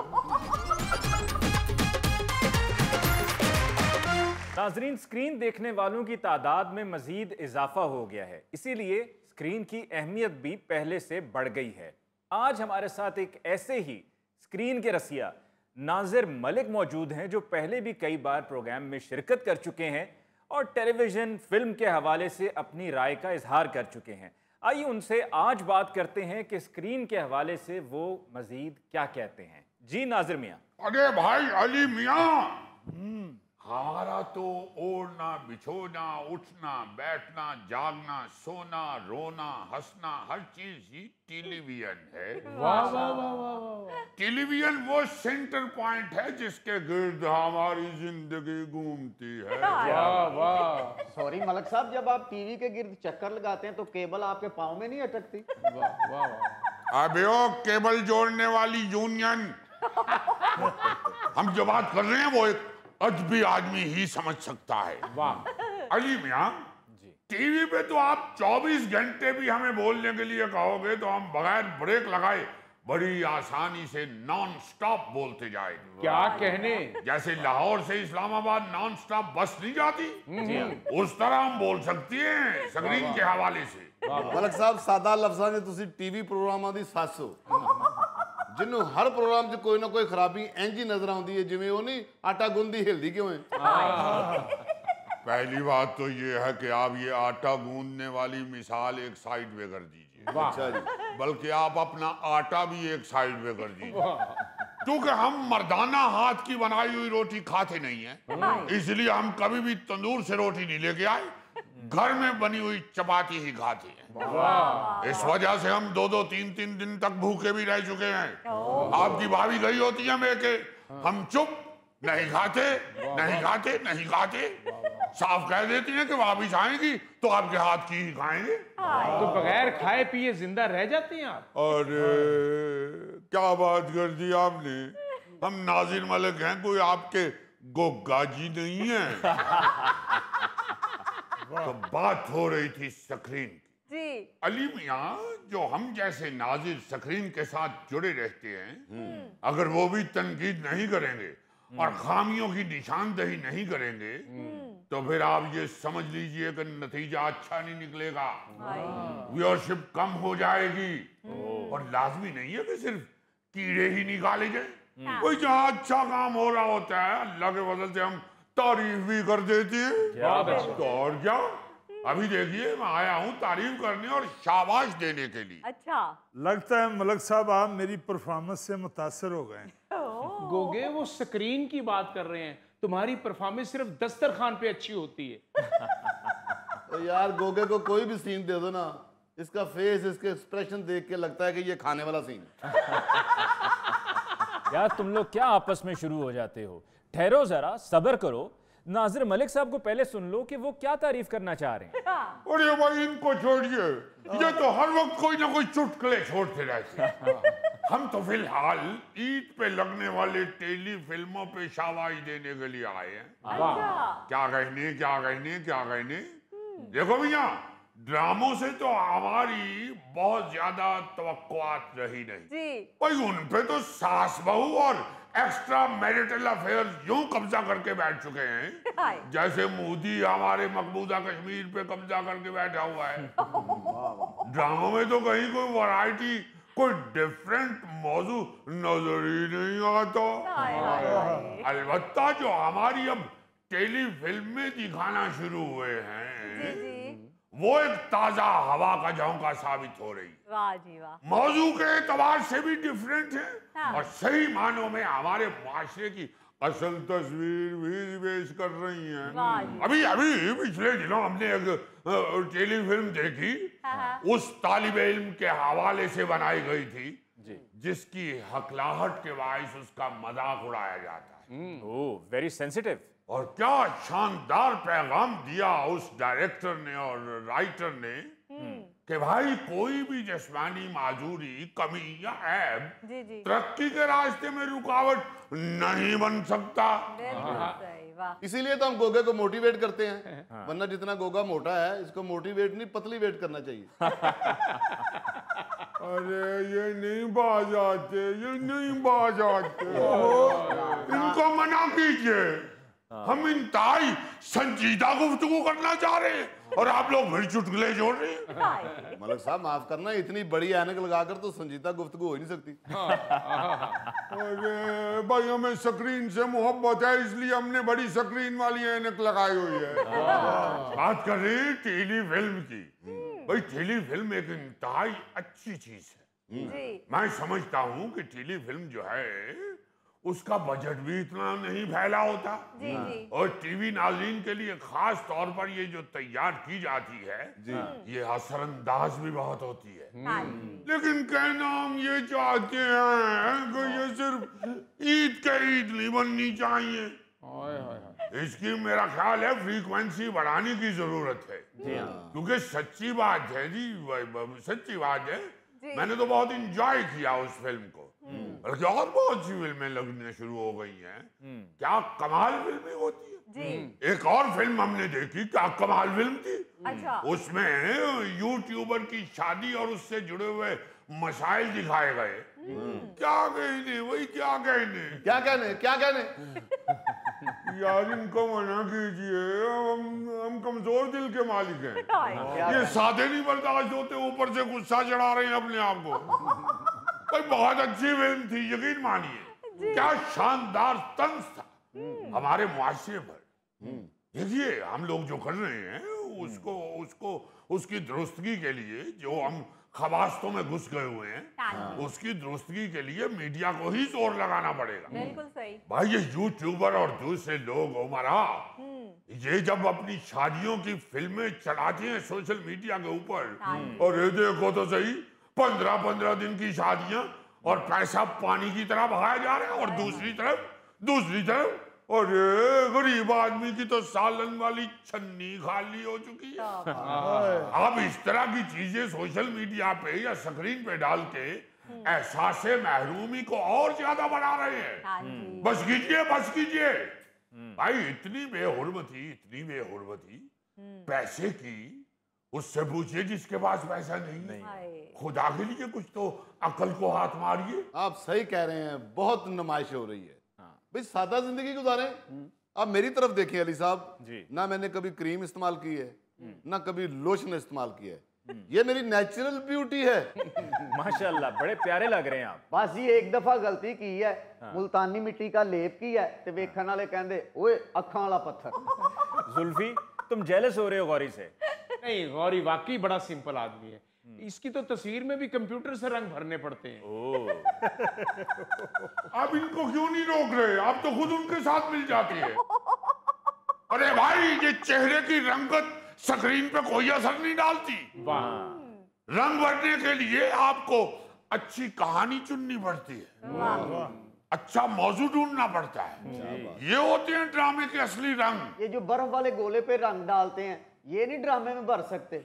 [SPEAKER 1] नाज़रीन, स्क्रीन देखने वालों की तादाद में मजीद इजाफा हो गया है, इसीलिए स्क्रीन की अहमियत भी पहले से बढ़ गई है। आज हमारे साथ एक ऐसे ही स्क्रीन के रसिया नाजिर मलिक मौजूद हैं, जो पहले भी कई बार प्रोग्राम में शिरकत कर चुके हैं और टेलीविजन फिल्म के हवाले से अपनी राय का इजहार कर चुके हैं। आइए उनसे आज बात करते हैं कि स्क्रीन के हवाले से वो मजीद क्या कहते हैं। जी नाजिर मियाँ।
[SPEAKER 3] अरे भाई अली मियाँ, हमारा तो ओढ़ना, बिछोना, उठना, बैठना, जागना, सोना, रोना, हंसना, हर चीज ही टेलीविजन है।
[SPEAKER 4] वाह वाह वाह वाह।
[SPEAKER 3] टेलीविजन वो सेंटर पॉइंट है जिसके गिर्द हमारी जिंदगी घूमती है।
[SPEAKER 4] वाह वाह।
[SPEAKER 5] सॉरी मलक साहब, जब आप टीवी के गिर्द चक्कर लगाते हैं तो केबल आपके पाँव में नहीं अटकती?
[SPEAKER 4] वाह वाह।
[SPEAKER 3] अबे ओ केबल जोड़ने वाली यूनियन, हम जो बात कर रहे हैं वो एक अजबी आदमी ही समझ सकता है।
[SPEAKER 4] वाह।
[SPEAKER 3] अली मियाँ, टीवी पे तो आप 24 घंटे भी हमें बोलने के लिए कहोगे तो हम बगैर ब्रेक लगाए बड़ी आसानी से नॉन स्टॉप बोलते जाए।
[SPEAKER 4] क्या कहने,
[SPEAKER 3] जैसे लाहौर से इस्लामाबाद नॉन स्टॉप बस नहीं जाती, उस तरह हम बोल सकते हैं स्क्रीन के हवाले से।
[SPEAKER 6] मलक साहब, सादा लफ्ज़ां ने तुसी टीवी प्रोग्रामां दी सੱਸ हो, जिन्हों हर प्रोग्राम च कोई ना कोई खराबी इंज ही नजर आती है, जिवें वो नहीं आटा गूंदी हिलदी क्यों है।
[SPEAKER 3] पहली बात तो ये है कि आप ये आटा गूंदने वाली मिसाल एक साइड पे कर दीजिए।
[SPEAKER 6] अच्छा जी।
[SPEAKER 3] बल्कि आप अपना आटा भी एक साइड पे कर दीजिए, क्योंकि हम मर्दाना हाथ की बनाई हुई रोटी खाते नहीं है, इसलिए हम कभी भी तंदूर से रोटी नहीं लेके आए, घर में बनी हुई चपाती ही खाते हैं। इस वजह से हम 2-2, 3-3 दिन तक भूखे भी रह चुके हैं। आपकी भाभी गई होती है मेरे के, हम चुप नहीं खाते, नहीं खाते, नहीं खाते, साफ कह देती हैं कि वापिस आएंगी तो आपके हाथ की ही खाएंगे।
[SPEAKER 4] तो बगैर खाए पिए जिंदा रह जाती हैं आप?
[SPEAKER 3] अरे क्या बात कर दी आपने, हम नाजिर मलिक हैं, कोई आपके गोगा जी नहीं है। तो बात हो रही थी स्क्रीन की।
[SPEAKER 7] जी
[SPEAKER 3] अली मियाँ, जो हम जैसे नाजिर स्क्रीन के साथ जुड़े रहते हैं, अगर वो भी तनकीद नहीं करेंगे और खामियों की निशानदही नहीं करेंगे तो फिर आप ये समझ लीजिए कि नतीजा अच्छा नहीं निकलेगा, व्यूअरशिप कम हो जाएगी। और लाजमी नहीं है कि सिर्फ कीड़े ही निकाले जाए, कोई जहाँ अच्छा काम हो रहा होता है अल्लाह के फजल से हम तारीफ भी कर देते हैं। तो और क्या, अभी देखिए मैं आया हूँ तारीफ करने और शाबाश देने के लिए।
[SPEAKER 7] अच्छा,
[SPEAKER 2] लगता है मलक साहब आप मेरी परफॉर्मेंस से मुतासर हो गए।
[SPEAKER 4] गोगे वो स्क्रीन की बात कर रहे हैं, तुम्हारी परफॉर्मेंस सिर्फ दस्तरखान पे अच्छी होती है।
[SPEAKER 6] तो यार गोगे को कोई भी सीन दे दो ना, इसका फेस, इसके एक्सप्रेशन देख के लगता है कि ये खाने वाला सीन।
[SPEAKER 1] यार तुम लोग क्या आपस में शुरू हो जाते हो, ठहरो जरा, सब्र करो। नाजिर मलिक साहब को पहले सुन लो कि वो क्या तारीफ करना चाह रहे हैं।
[SPEAKER 3] अरे भाई इनको छोड़िए, ये तो हर वक्त कोई ना कोई चुटकुले छोड़ते रहते हैं। हम तो फिलहाल ईद पे लगने वाले टेली फिल्मों पे शाबाश देने के लिए आए हैं। क्या कहने, क्या कहने, क्या कहने। देखो भैया, ड्रामों से तो हमारी बहुत ज्यादा तवक्कुआत रही नहीं भाई, उन पे तो सास बहू और एक्स्ट्रा मैरिटल अफेयर यूं कब्जा करके बैठ चुके हैं जैसे मोदी हमारे मकबूजा कश्मीर पे कब्जा करके बैठा हुआ है। ड्रामों में तो कहीं कोई वैरायटी, कोई डिफरेंट मौजू नजर ही नहीं आता। अलबत्ता जो हमारी अब टेली फिल्म में दिखाना शुरू हुए हैं वो एक ताजा हवा का झोंका साबित हो रही।
[SPEAKER 7] वाह जी वाह।
[SPEAKER 3] मौजू के एतबार से भी डिफरेंट है और सही मानों में हमारे मुआशरे की असल तस्वीर भी पेश कर रही हैं। अभी अभी पिछले दिनों हमने एक टेली फिल्म देखी, उस तालिब इल्म के हवाले से बनाई गई थी जिसकी हकलाहट के बायस उसका मजाक उड़ाया जाता है।
[SPEAKER 1] ओह, वेरी सेंसिटिव।
[SPEAKER 3] और क्या शानदार पैगाम दिया उस डायरेक्टर ने और राइटर ने कि भाई कोई भी जिस्मानी माजूरी, कमी या ऐब तरक्की के रास्ते में रुकावट नहीं बन सकता।
[SPEAKER 6] इसीलिए तो हम गोगे को मोटिवेट करते हैं, वरना जितना गोगा मोटा है इसको मोटिवेट नहीं पतली वेट करना चाहिए।
[SPEAKER 3] अरे ये नहीं बाज आते, ये नहीं बाज आते, इनको मना कीजिए। हम इंतहाई संजीदा गुफ्तगू करना चाह रहे हैं और आप लोग फिर चुटकुले जोड़ रहे हैं।
[SPEAKER 6] मलिक साहब माफ करना, इतनी बड़ी ऐनक लगाकर तो संजीदा गुफ्तगू हो ही नहीं सकती।
[SPEAKER 3] अरे भाई हमें स्क्रीन से मोहब्बत है इसलिए हमने बड़ी स्क्रीन वाली ऐनक लगाई हुई है। बात कर रहे हैं टेली फिल्म की। भाई टेली फिल्म एक इंतहाई अच्छी चीज है। मैं समझता हूँ कि टेली फिल्म जो है उसका बजट भी इतना नहीं फैला होता और टीवी नाज़रीन के लिए खास तौर पर ये जो तैयार की जाती है ये असरअंदाज भी बहुत होती है। लेकिन कहना हम ये चाहते हैं कि ये सिर्फ ईद के ईद नहीं बननी चाहिए, इसकी मेरा ख्याल है फ्रीक्वेंसी बढ़ाने की जरूरत है। क्योंकि सच्ची बात है जी, सच्ची बात है, मैंने तो बहुत इंजॉय किया उस फिल्म को, बल्कि और बहुत सी फिल्में लगने शुरू हो गई हैं। क्या कमाल फिल्में होती है। एक और फिल्म हमने देखी, क्या कमाल फिल्म थी। उसमें यूट्यूबर की शादी और उससे जुड़े हुए मसाइल दिखाए गए। क्या कहने वही, क्या कहने,
[SPEAKER 6] क्या कहने, क्या कहने।
[SPEAKER 3] यार इनको मना कीजिए, हम कमजोर दिल के मालिक हैं, ये सादे नहीं बर्दाश्त होते, ऊपर से गुस्सा चढ़ा रहे हैं अपने आप को। कोई बहुत अच्छी फिल्म थी, यकीन मानिए, क्या शानदार तंज था हमारे मुआशरे पर। देखिए हम लोग जो कर रहे हैं उसकी दुरुस्तगी के लिए, जो हम खबास्तों में घुस गए हुए हैं, उसकी दुरुस्तगी के लिए मीडिया को ही जोर लगाना पड़ेगा।
[SPEAKER 7] बिल्कुल सही
[SPEAKER 3] भाई, ये यूट्यूबर और दूसरे लोग उमरा ये जब अपनी शादियों की फिल्में चलाते हैं सोशल मीडिया के ऊपर, और ये देखो तो सही 15-15 दिन की शादियां और पैसा पानी की तरह बहाया जा रहा है, और दूसरी तरफ अरे गरीब आदमी की तो सालन वाली छन्नी खाली हो चुकी है। अब इस तरह की चीजें सोशल मीडिया पे या स्क्रीन पे डाल के एहसासे महरूमी को और ज्यादा बढ़ा रहे हैं। बस कीजिए, बस कीजिए भाई। इतनी बेहुरमती पैसे की, उससे पूछिए जिसके पास पैसा नहीं है। खुदा के लिए कुछ तो अकल को हाथ मारिए।
[SPEAKER 6] आप सही कह रहे हैं, बहुत नुमाइश हो रही है। भाई सादा जिंदगी गुजारें। आप मेरी तरफ देखिए अली साहब, ना मैंने कभी क्रीम इस्तेमाल की है, ना कभी लोशन इस्तेमाल किया है। ये मेरी नेचुरल ब्यूटी है।
[SPEAKER 1] माशाल्लाह, बड़े प्यारे लग रहे हैं आप।
[SPEAKER 5] बस ये एक दफा गलती की है, मुल्तानी मिट्टी का लेप किया है, ते वेखण वाले कहंदे ओए अखां वाला पत्थर।
[SPEAKER 1] जुल्फी, तुम जेलस हो रहे हो गौरी से?
[SPEAKER 4] नहीं, गौरी वाकई बड़ा सिंपल आदमी है। इसकी तो तस्वीर में भी कंप्यूटर से रंग भरने पड़ते हैं।
[SPEAKER 3] आप इनको क्यों नहीं रोक रहे? आप तो खुद उनके साथ मिल जाती है। अरे भाई, ये चेहरे की रंगत स्क्रीन पे कोई असर नहीं डालती। रंग भरने के लिए आपको अच्छी कहानी चुननी पड़ती है, अच्छा मौजू ढूंढना पड़ता है। ये होते हैं ड्रामे के असली रंग।
[SPEAKER 5] ये जो बर्फ वाले गोले पे रंग डालते हैं, ये नहीं ड्रामे में भर सकते।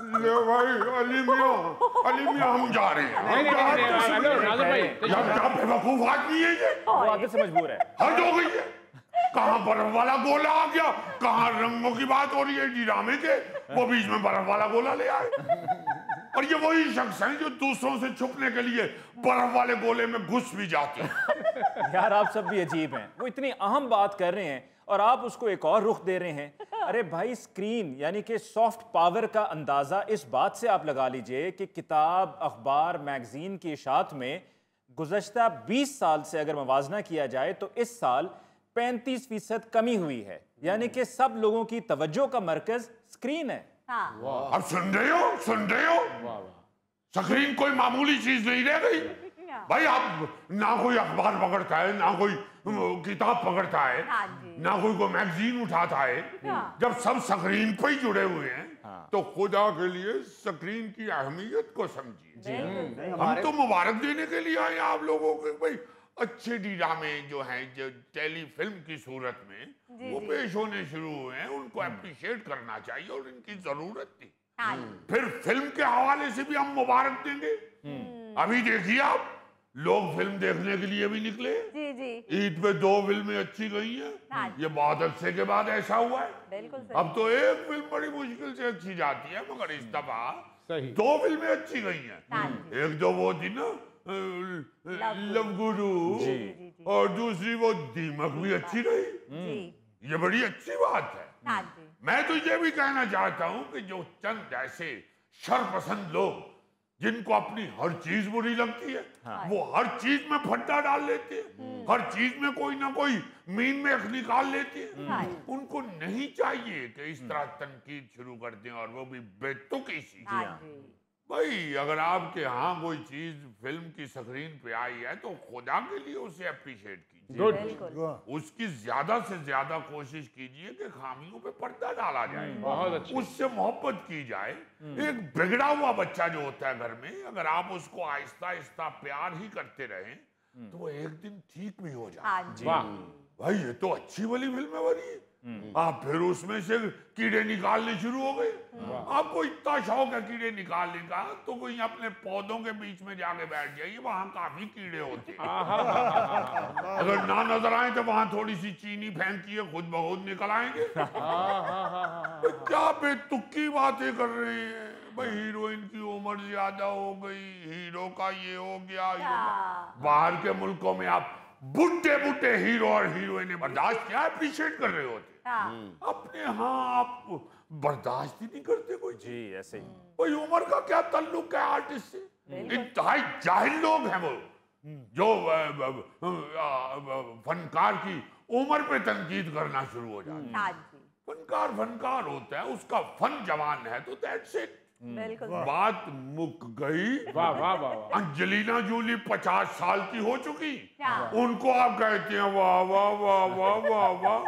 [SPEAKER 3] ले भाई, अली मियां हम जा रहे हैं। क्या बेवकूफ आदमी है ये?
[SPEAKER 1] वो आदत से मजबूर है।
[SPEAKER 3] हद हो गई है। कहाँ बर्फ वाला गोला आ गया, कहाँ रंगों की बात हो रही है ड्रामे के, वो बीच में बर्फ वाला गोला ले आए। और ये वही शख्स हैं जो दूसरों से छुपने के लिए बर्फ वाले गोले में घुस भी जाते हैं।
[SPEAKER 1] यार, आप सब भी अजीब हैं। वो इतनी अहम बात कर रहे हैं और आप उसको एक और रुख दे रहे हैं। अरे भाई, स्क्रीन यानी कि सॉफ्ट पावर का अंदाजा इस बात से आप लगा लीजिए कि किताब, अखबार, मैगजीन की इशाअत में गुज़श्ता 20 साल से अगर मवाजना किया जाए तो इस साल 35% कमी हुई है। यानी कि सब लोगों की तवज्जो का मरकज स्क्रीन है।
[SPEAKER 3] अब सुन रहे हो? स्क्रीन कोई मामूली चीज नहीं रह गई भाई। आप ना कोई अखबार पकड़ता है, ना कोई किताब पकड़ता है, ना कोई मैगजीन उठाता है। जब सब स्क्रीन पे ही जुड़े हुए हैं तो खुदा के लिए स्क्रीन की अहमियत को समझिए। हम तो मुबारक देने के लिए आए आप लोगों को भाई। अच्छे ड्रामे जो हैं, जो टेलीफिल्म की सूरत में वो पेश होने शुरू हुए हैं, उनको अप्रिशिएट करना चाहिए और इनकी जरूरत थी। फिर फिल्म के हवाले से भी हम मुबारक देंगे। अभी देखिए आप, लोग फिल्म देखने के लिए भी निकले। ईद पे 2 फिल्में अच्छी गई हैं। ये बहुत अरसे के बाद ऐसा हुआ है। अब तो एक फिल्म बड़ी मुश्किल से अच्छी जाती है, मगर इस दफा 2 फिल्में अच्छी गई हैं। एक तो वो थी ना लव गुरु, और दूसरी वो दीमक भी अच्छी रही। ये बड़ी अच्छी बात है। मैं तो ये भी कहना चाहता हूं कि जो चंद ऐसे शरपसंद लोग जिनको अपनी हर चीज बुरी लगती है, वो हर चीज में फट्टा डाल लेते हैं, हर चीज में कोई ना कोई मीन में निकाल लेते हैं, उनको नहीं चाहिए कि इस तरह तनकीद शुरू कर दें, और वो भी बेतुकी सी। भाई, अगर आपके यहाँ कोई चीज फिल्म की स्क्रीन पे आई है तो खुदा के लिए उसे अप्रिशिएट कीजिए। उसकी ज्यादा से ज्यादा कोशिश कीजिए कि खामियों पे पर्दा डाला जाए, उससे मोहब्बत की जाए। एक बिगड़ा हुआ बच्चा जो होता है घर में, अगर आप उसको आहिस्ता आहिस्ता प्यार ही करते रहें तो वो एक दिन ठीक भी हो जाए। भाई, ये तो अच्छी वाली फिल्म बनी। आप फिर उसमें से कीड़े निकालने शुरू हो गए। आपको इतना शौक है कीड़े निकालने का, तो कोई अपने पौधों के बीच में जाके बैठ जाइए, वहां काफी कीड़े होते हैं। अगर ना नजर आए तो वहां थोड़ी सी चीनी फेंकिए, खुद ब खुद निकल आएंगे। क्या बेतुकी बातें कर रहे हैं भाई। हीरोइन की उम्र ज्यादा हो गई, हीरो का ये हो गया। बाहर के मुल्कों में आप बुड्ढे बुड्ढे हीरो और हीरोइनें बर्दाश्त क्या अप्रिशिएट कर रहे होते। अपने यहाँ आप बर्दाश्त ही नहीं करते कोई
[SPEAKER 1] जी। ऐसे ही
[SPEAKER 3] कोई उम्र का क्या ताल्लुक है आर्टिस्ट से। इंतहाई जाहिल लोग हैं वो, जो फनकार की उम्र पे तनकीद करना शुरू हो जाते हैं। फनकार होता है, उसका फन जवान है तो दैट्स इट। बात मुक गई।
[SPEAKER 4] वाह वाह वाह।
[SPEAKER 3] अंजलिना जूली 50 साल की हो चुकी, उनको आप कहते हैं वाह वाह वाह वाह वाह वाह।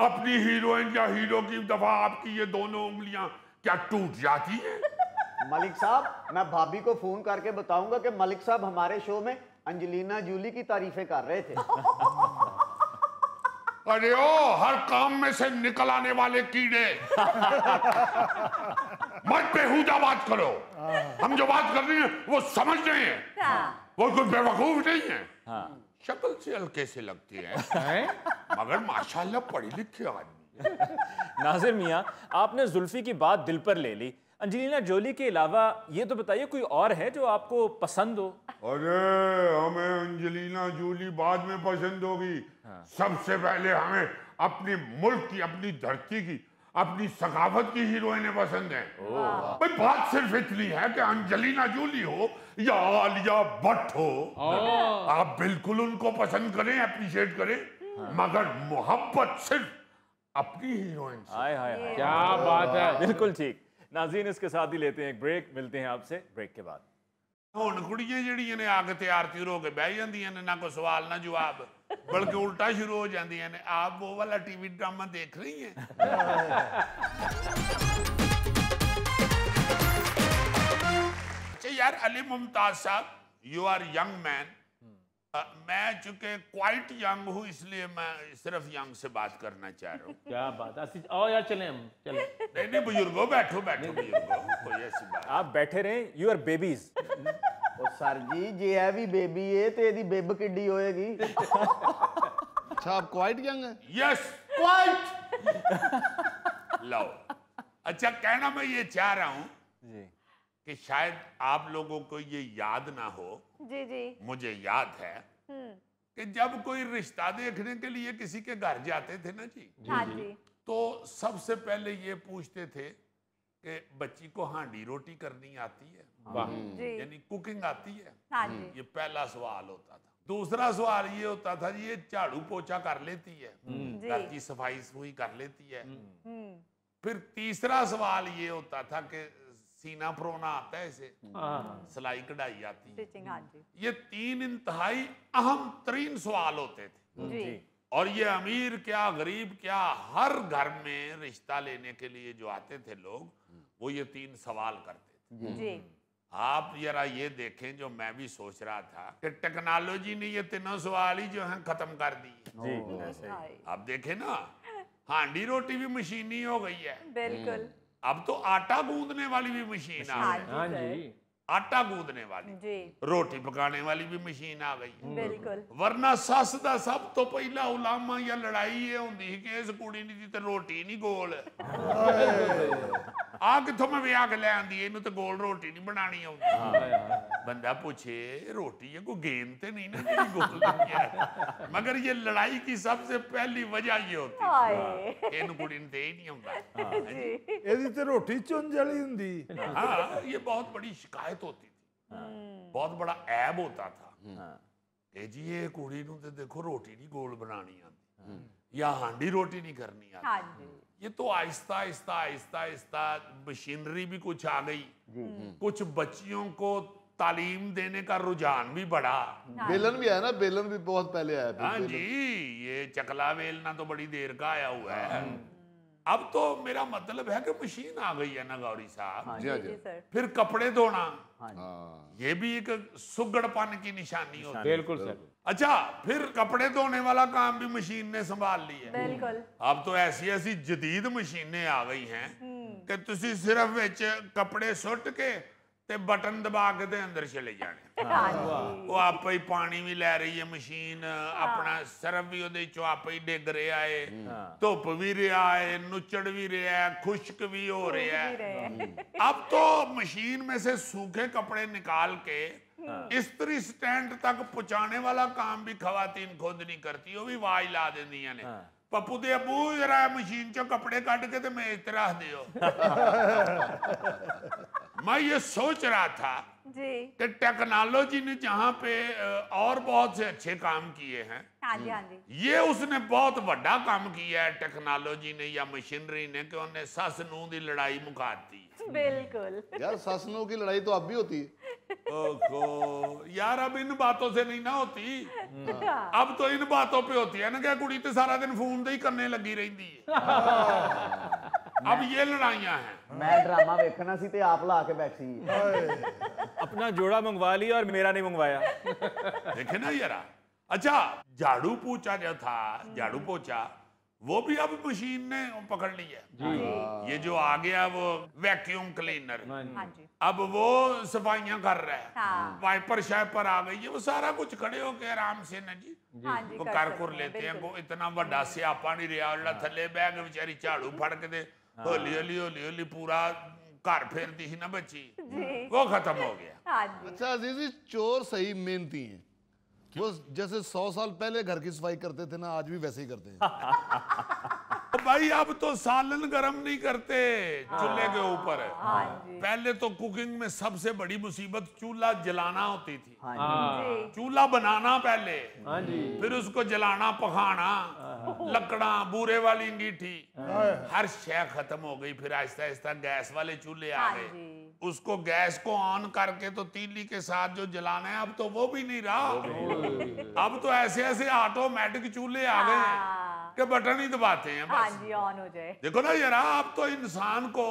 [SPEAKER 3] अपनी हीरोइन या हीरो की दफा आपकी ये दोनों उंगलियां क्या टूट जाती हैं?
[SPEAKER 5] मलिक साहब, मैं भाभी को फोन करके बताऊंगा कि मलिक साहब हमारे शो में अंजलिना जूली की तारीफें कर रहे थे।
[SPEAKER 3] अरे ओ हर काम में से निकल आने वाले कीड़े, मत बेहुदा बात करो। हम जो बात कर रहे हैं वो समझ रहे हैं, वो कोई बेवकूफ नहीं है। शक्ल से हल्के से लगती है मगर माशाल्लाह पढ़ी लिखी आदमी।
[SPEAKER 1] नाजिर मियाँ, आपने जुल्फी की बात दिल पर ले ली। अंजेलिना जोली के अलावा ये तो बताइए कोई और है जो आपको पसंद हो?
[SPEAKER 3] अरे हमें अंजेलिना जोली बाद में पसंद होगी। सबसे पहले हमें अपने मुल्क की, अपनी धरती की, अपनी सकाफत की हीरोइनें पसंद हैं। भाई बात सिर्फ इतनी है कि अंजेलिना जोली हो या आलिया भट्ट हो, आप बिल्कुल उनको पसंद करें, अप्रिशिएट करें, मगर मोहब्बत सिर्फ अपनी हीरोइन से।
[SPEAKER 1] हाय हाय हाय,
[SPEAKER 4] क्या बात है।
[SPEAKER 1] बिल्कुल ठीक। नाज़रीन, इसके साथ ही लेते हैं एक ब्रेक, मिलते हैं आपसे ब्रेक के बाद।
[SPEAKER 3] ਹੁਣ ਕੁੜੀਆਂ ਜਿਹੜੀਆਂ ਨੇ ਆ ਕੇ ਤਿਆਰ ਤਿਉਰ ਹੋ ਕੇ ਬਹਿ ਜਾਂਦੀਆਂ ਨੇ, ਨਾ ਕੋਈ ਸਵਾਲ ਨਾ ਜਵਾਬ, ਬਲਕਿ ਉਲਟਾ ਸ਼ੁਰੂ ਹੋ ਜਾਂਦੀਆਂ ਨੇ। ਆਪ ਉਹ ਵਾਲਾ टीवी ड्रामा देख रही हैं? अच्छा यार, अली मुमताज साहब, यू आर यंग मैन। मैं चूंकि क्वाइट यंग हूँ, इसलिए मैं सिर्फ यंग से बात करना चाह रहा हूँ।
[SPEAKER 4] क्या बात है। आओ यार, चले हम चले।
[SPEAKER 3] नहीं बुजुर्गो, बैठो बैठो बुजुर्गो, कोई ऐसी बात।
[SPEAKER 1] आप बैठे रहें, यू आर बेबीज।
[SPEAKER 5] ਉਹ ਸਰ ਜੀ ਜੇ ਇਹ ਵੀ ਬੇਬੀ ਏ ਤੇ ਇਹਦੀ ਬਿੱਬ ਕਿੱਡੀ ਹੋਏਗੀ?
[SPEAKER 6] अच्छा, आप क्वाइट यंग हैं?
[SPEAKER 3] Yes
[SPEAKER 5] quite.
[SPEAKER 3] लो, अच्छा कहना मैं ये चाह रहा हूँ
[SPEAKER 1] जी
[SPEAKER 3] कि शायद आप लोगों को ये याद ना हो,
[SPEAKER 7] जी जी,
[SPEAKER 3] मुझे याद है कि जब कोई रिश्ता देखने के लिए किसी के घर जाते थे ना जी,
[SPEAKER 7] हाँ जी,
[SPEAKER 3] तो सबसे पहले ये पूछते थे कि बच्ची को हांडी रोटी करनी आती है,
[SPEAKER 7] जी,
[SPEAKER 3] यानी कुकिंग आती है?
[SPEAKER 7] हाँ जी,
[SPEAKER 3] ये पहला सवाल होता था। दूसरा सवाल ये होता था जी, ये झाड़ू पोछा कर लेती है, घर की सफाई सुफाई कर लेती है? फिर तीसरा सवाल ये होता था कि सीना परोना आता है इसे, सिलाई कढ़ाई आती है?
[SPEAKER 7] स्टिचिंग, हाँ जी,
[SPEAKER 3] ये तीन इंतहाई अहम तरीन सवाल होते थे।
[SPEAKER 7] जी,
[SPEAKER 3] और ये अमीर क्या गरीब क्या, हर घर में रिश्ता लेने के लिए जो आते थे लोग, वो ये तीन सवाल करते थे।
[SPEAKER 7] जी,
[SPEAKER 3] आप जरा ये देखें, जो मैं भी सोच रहा था कि टेक्नोलॉजी ने ये तीनों सवाल ही जो है खत्म कर दिए।
[SPEAKER 1] जी ऐसे ही।
[SPEAKER 7] हाय,
[SPEAKER 3] आप देखें ना, हांडी रोटी भी मशीनी हो गई है।
[SPEAKER 7] बिल्कुल,
[SPEAKER 3] अब तो आटा गूंदने वाली भी मशीन आ
[SPEAKER 7] हाँ
[SPEAKER 3] गई।
[SPEAKER 4] हाँ
[SPEAKER 7] जी,
[SPEAKER 4] जी।
[SPEAKER 3] आटा गूंदने वाली,
[SPEAKER 7] जी,
[SPEAKER 3] रोटी पकाने वाली भी मशीन आ गई।
[SPEAKER 7] बिल्कुल,
[SPEAKER 3] वरना सस दा सब तो पहला उलामा या लड़ाई ये होंदी कि इस कुड़ी दी ते रोटी नहीं गोल। आ किथों मैं विआह के ले आंदी, इनू ते गोल रोटी नहीं बनानी आउंदी। बंदा पूछे रोटी है कोई गेंद ते नहीं ना जी गोल नहीं है। मगर ये लड़ाई की सबसे पहली वजह ये होती
[SPEAKER 7] हाय,
[SPEAKER 3] है इन कुड़ी ने ते ही नहीं आउंदा।
[SPEAKER 7] जी,
[SPEAKER 2] ਇਹਦੀ ਤੇ ਰੋਟੀ ਚੁੰਝ ਵਾਲੀ ਹੁੰਦੀ।
[SPEAKER 3] हाँ, ये बहुत बड़ी शिकायत होती थी, बहुत बड़ा ऐब होता था कि जी ये कुड़ी नूं ते देखो रोटी नहीं गोल बनानी आती, या हांडी रोटी नहीं करनी आती।
[SPEAKER 7] हाँ जी,
[SPEAKER 3] ये तो आहिस्ता आहिस्ता आहिस्ता आहिस्ता मशीनरी भी कुछ आ गई, कुछ बच्चियों को तालीम देने का रुझान भी बढ़ा।
[SPEAKER 6] बेलन भी है ना, बेलन भी बहुत पहले आया।
[SPEAKER 3] हाँ जी, ये चकला वेलना तो बड़ी देर का आया हुआ है। अब तो मेरा मतलब है कि मशीन आ गई है ना गौरी साहब।
[SPEAKER 6] जी हाँ
[SPEAKER 7] जी
[SPEAKER 6] जी।
[SPEAKER 7] सर,
[SPEAKER 3] फिर कपड़े धोना,
[SPEAKER 6] हाँ,
[SPEAKER 3] ये भी एक सुगड़पन की निशानी होती है।
[SPEAKER 4] बिल्कुल सर।
[SPEAKER 3] अच्छा, फिर कपड़े धोने वाला काम भी मशीन ने संभाल लिया।
[SPEAKER 7] बिल्कुल,
[SPEAKER 3] अब तो ऐसी ऐसी जदीद मशीनें आ गई हैं कि तुसी सिर्फ विच कपड़े सुट के ते बटन दबा के ते अंदर चले जाने।
[SPEAKER 7] हाँ जी,
[SPEAKER 3] वो आप ही पानी भी ले रही है मशीन, अपना सरफ भी ਉਹਦੇ ਚੋਂ आप ही डिग रहा है, धुप भी रहा है, नुचड़ भी रहा है, खुश्क भी हो रहा है। अब तो मशीन में से सूखे कपड़े निकाल के इस्त्री स्टैंड तक पहुंचाने वाला काम भी खवातीन खुद नहीं करती, वो भी आवाज ला देंदियां ने, पप्पू दे अबू जरा मशीन चो कपड़े कट के ते मेज ते रख दियो। मैं ये सोच रहा था
[SPEAKER 7] जी,
[SPEAKER 3] कि टेक्नोलॉजी ने जहां पे और बहुत से अच्छे काम किए हैं,
[SPEAKER 7] हाँ जी, हाँ जी,
[SPEAKER 3] ये उसने बहुत बड़ा काम किया है टेक्नोलॉजी ने या मशीनरी ने, कि उन्हें सस नूं दी लड़ाई मुकाती।
[SPEAKER 7] बिल्कुल,
[SPEAKER 6] यार सस नूं की लड़ाई तो अब भी होती है।
[SPEAKER 3] ओहो यार, अब इन बातों से नहीं ना होती, अब तो इन बातों पे होती है ना कि कुड़ी तो सारा दिन फोन दे ही करने लगी रहती है। अब ये लड़ाइयां हैं।
[SPEAKER 5] मैं ड्रामा वेखना सी ते आप ला के बैठी।
[SPEAKER 1] अपना जोड़ा मंगवा लिया और मेरा नहीं मंगवाया।
[SPEAKER 3] देखे ना यार, अच्छा, झाड़ू पोछा जो था, झाड़ू पोछा वो भी अब मशीन ने पकड़ ली है। ये जो आ गया वो वैक्यूम क्लीनर,
[SPEAKER 7] हाँ जी।
[SPEAKER 3] अब वो सफाइयां कर रहा है।
[SPEAKER 7] हाँ।
[SPEAKER 3] वाइपर शाइपर आ गई है, वो सारा कुछ खड़े होके आराम से ना जी
[SPEAKER 7] हाँ जी,
[SPEAKER 3] वो
[SPEAKER 7] कर
[SPEAKER 3] कर
[SPEAKER 7] सकते
[SPEAKER 3] कुर
[SPEAKER 7] हैं,
[SPEAKER 3] लेते हैं।
[SPEAKER 7] बिल्कुल।
[SPEAKER 3] वो इतना बड़ा स्यापा नहीं रहा, ਜਿਹੜਾ थले बह के बेचारी झाड़ू फड़ के दे हौली हौली हौली हौली पूरा घर फेरती थी ना बच्ची, वो खत्म हो गया।
[SPEAKER 7] हाँ जी।
[SPEAKER 6] अच्छा अजीज जी, चोर सही मेहनती हैं। वो जैसे 100 साल पहले घर की सफाई करते थे ना, आज भी वैसे ही करते हैं।
[SPEAKER 3] भाई अब तो सालन गरम नहीं करते चूल्हे के ऊपर।
[SPEAKER 7] हाँ जी।
[SPEAKER 3] पहले तो कुकिंग में सबसे बड़ी मुसीबत चूल्हा जलाना होती थी।
[SPEAKER 7] जी।
[SPEAKER 3] चूल्हा बनाना पहले,
[SPEAKER 4] हाँ जी।
[SPEAKER 3] फिर उसको जलाना, पकाना, लकड़ा, बूरे वाली अंगीठी, हर शय खत्म हो गई। फिर आहिस्ता आहिस्ता गैस वाले चूल्हे आ
[SPEAKER 7] हाँ
[SPEAKER 3] गए।
[SPEAKER 7] जी।
[SPEAKER 3] उसको गैस को ऑन करके तो तीली के साथ जो जलाना है, अब तो वो भी नहीं रहा। अब तो ऐसे ऐसे ऑटोमेटिक चूल्हे आ गए हैं
[SPEAKER 7] हाँ।
[SPEAKER 3] कि बटन ही दबाते हैं
[SPEAKER 7] हाँ
[SPEAKER 3] बस।
[SPEAKER 7] जी, ऑन हो जाए।
[SPEAKER 3] देखो ना जरा, अब तो इंसान को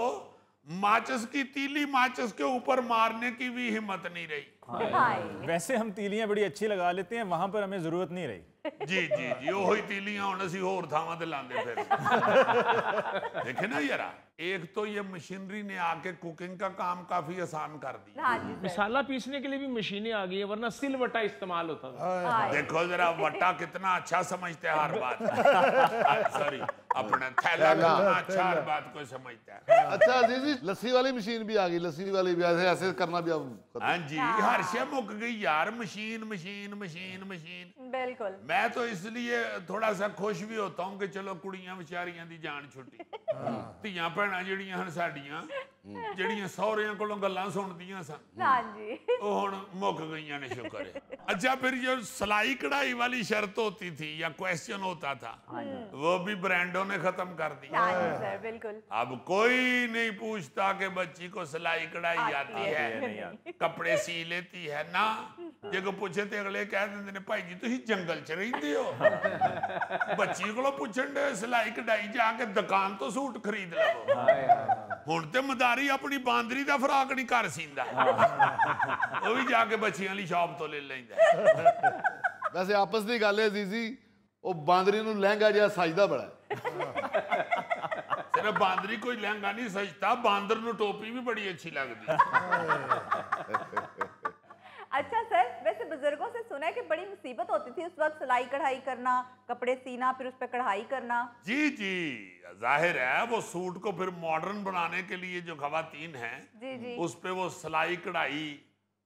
[SPEAKER 3] माचिस की तीली माचिस के ऊपर मारने की भी हिम्मत नहीं रही।
[SPEAKER 7] हाय।
[SPEAKER 1] वैसे हम तीलियां बड़ी अच्छी लगा लेते हैं, वहां पर हमें जरूरत नहीं रही।
[SPEAKER 3] जी जी जी, ਉਹੀ तीलियां ਹੁਣ ਅਸੀਂ ਹੋਰ ਥਾਵਾਂ ਤੇ ਲਾਉਂਦੇ ਫਿਰ। देखे ना जरा, एक तो ये मशीनरी ने आके कुकिंग का काम काफी आसान कर दिया।
[SPEAKER 7] हाँ जी सर।
[SPEAKER 4] मसाला पीसने के लिए भी मशीनें आ गई है, वरना सिलवटा इस्तेमाल होता था।
[SPEAKER 7] हाय।
[SPEAKER 3] देखो जरा, वट्टा कितना अच्छा समझते हैं हर बात। सॉरी, अपना थैला कितना अच्छा हर बात को समझता है।
[SPEAKER 6] अच्छा अजीज जी, लस्सी वाली मशीन भी आ गई। लस्सी वाली भी ऐसे ऐसे करना भी अब खत्म।
[SPEAKER 3] हाँ जी, हर शय मुक गई यार। Machine machine machine machine.
[SPEAKER 7] बिल्कुल।
[SPEAKER 3] मैं तो इसलिए थोड़ा सा खुश भी होता हूँ कि चलो कुड़ियां विचारियां दी जान छुट्टी। ਧੀਆਂ ਭੈਣਾਂ ਜਿਹੜੀਆਂ ਹਨ ਸਾਡੀਆਂ, ਜਿਹੜੀਆਂ ਸਹੁਰਿਆਂ ਕੋਲੋਂ ਗੱਲਾਂ ਸੁਣਦੀਆਂ ਸਨ,
[SPEAKER 7] हाँ जी।
[SPEAKER 3] वो हुण मुक गईयां ने, शुक्र है। अच्छा, फिर जो सिलाई कढ़ाई वाली शर्त होती थी या क्वेश्चन होता था, वो भी ब्रांडों ने खत्म कर दी।
[SPEAKER 7] हाँ जी सर, बिल्कुल।
[SPEAKER 3] अब कोई नहीं पूछता कि बच्ची को सिलाई कढ़ाई आती है, कपड़े सी लेती है ना। जे को पूछे तो अगले कह देंगे ने, भाई जी तुसीं जंगल च रहिंदे हो, बच्ची को पुछण दे सिलाई कढ़ाई, जाके दुकान तो सूट खरीद लवो। हुण ते मदारी अपनी बांदरी दा फराक नहीं कर सींदा, वो भी जाके बच्चियां वाली शॉप तो ले लैंदा।
[SPEAKER 6] वैसे आपस की गल है अजीज जी, वो बांदरी नूं लहंगा जिहा सजदा बड़ा है।
[SPEAKER 3] सिर्फ बांदरी कोई लहंगा नहीं सजता, बांदर नूं टोपी भी बड़ी अच्छी लगती।
[SPEAKER 7] अच्छा सर, वैसे बुजुर्गों से सुना है कि बड़ी मुसीबत होती थी उस वक्त सिलाई कढ़ाई करना, कपड़े सीना, फिर उस पर कढ़ाई करना।
[SPEAKER 3] जी जी, जाहिर है वो सूट को फिर मॉडर्न बनाने के लिए जो खवातीन हैं,
[SPEAKER 7] जी जी।
[SPEAKER 3] उस पे वो सिलाई कढ़ाई,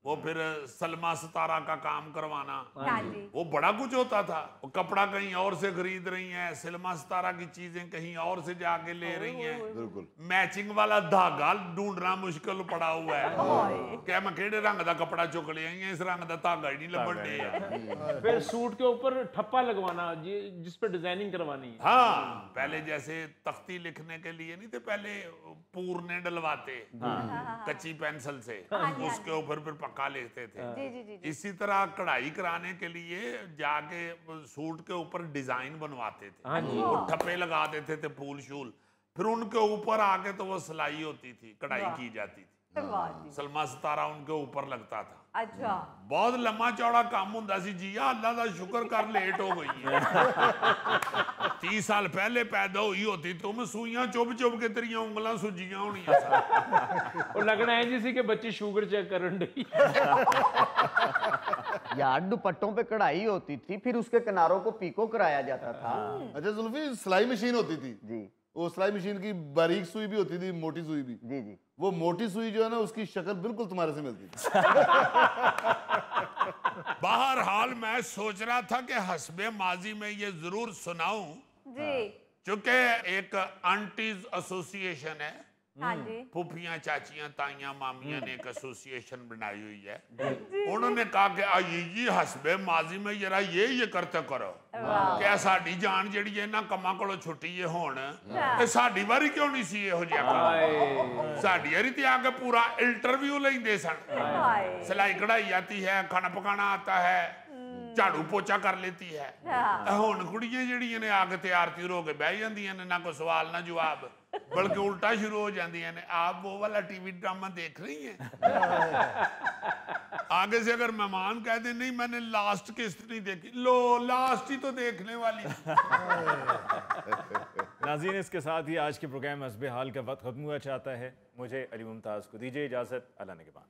[SPEAKER 3] वो फिर सलमा सितारा का काम करवाना,
[SPEAKER 7] हाँ जी।
[SPEAKER 3] वो बड़ा कुछ होता था। वो कपड़ा कहीं और से खरीद रही हैं, सलमा सितारा की चीजें कहीं और से जाके ले रही हैं,
[SPEAKER 6] बिल्कुल।
[SPEAKER 3] मैचिंग वाला धागा ढूंढना मुश्किल पड़ा हुआ है। क्या मैं केड़े रंग का कपड़ा चुक ले आई, इस रंग का धागा ही नहीं लभण डे।
[SPEAKER 4] फिर सूट के ऊपर ठप्पा लगवाना जिस पे डिजाइनिंग करवानी है।
[SPEAKER 3] हाँ, पहले जैसे तख्ती लिखने के लिए नहीं थे, पहले पूरने डलवाते कच्ची पेंसिल से, उसके ऊपर फिर पक्का लिखते थे।
[SPEAKER 7] जी जी जी।
[SPEAKER 3] इसी तरह कढ़ाई कराने के लिए जाके सूट के ऊपर डिजाइन बनवाते थे, वो ठप्पे लगा देते थे, फूल शूल, फिर उनके ऊपर आके तो वो सिलाई होती थी, कढ़ाई की जाती थी।
[SPEAKER 7] वाह जी।
[SPEAKER 3] सलमा सितारा उनके ऊपर लगता था।
[SPEAKER 7] अच्छा।
[SPEAKER 3] बहुत लम्मा चौड़ा काम हुंदा सी जी। अल्लाह का शुक्र कर लेट हो गई है। 30 साल पहले पैदा हुई होती तुम, सुइयां चुभ चुभ के तेरियां उंगलां सुजियां होनियां सन।
[SPEAKER 4] और लगना है जैसे कि बच्ची शुगर चेक करन रही।
[SPEAKER 5] यार दुपट्टों पे कढ़ाई होती थी, फिर उसके किनारों को पीको कराया जाता था।
[SPEAKER 6] अच्छा जुल्फी, सिलाई मशीन होती थी
[SPEAKER 5] जी
[SPEAKER 6] वो सिलाई मशीन की बारीक सुई भी होती थी, मोटी सुई भी।
[SPEAKER 5] जी जी।
[SPEAKER 6] वो मोटी सुई जो है ना, उसकी शक्ल बिल्कुल तुम्हारे से मिलती थी।
[SPEAKER 3] बहरहाल मैं सोच रहा था कि हस्बे माजी में ये जरूर सुनाऊं,
[SPEAKER 7] जी।
[SPEAKER 3] क्योंकि एक आंटीज एसोसिएशन है,
[SPEAKER 7] हाँ जी।
[SPEAKER 3] फूफियां चाचियां ताइयां मामियां ने एक एसोसिएशन बनाई हुई है। उन्होंने कहा कि आइए जी हस्बे माजी में जरा ये करते करो, क्या साडी जान जड़ी है ना कमां कोलों छुट्टी है हुण, ते साडी वारी क्यों नहीं सी इहो जिहा काम। साडी वारी ते आके पूरा इंटरव्यू लेंदे सन।
[SPEAKER 7] हाय।
[SPEAKER 3] सिलाई कढ़ाई आती है, खाना पकाना आता है, झाड़ू पोछा कर लेती है। हुण कुड़ियां जड़ियां ने आके तैयार त्यूर हो के बह जांदियां ने, ना कोई सवाल ना जवाब, बल्कि उल्टा शुरू हो जाती है। आप वो वाला टीवी ड्रामा देख रही हैं? आगे से अगर मेहमान कह दे नहीं मैंने लास्ट किस्त नहीं देखी, लो लास्ट ही तो देखने वाली।
[SPEAKER 1] नाज़रीन, इसके साथ ही आज के प्रोग्राम हस्बे हाल का वक्त खत्म हुआ चाहता है। मुझे अली मुमताज़ को दीजिए इजाज़त। अल्लाह ने के बाद।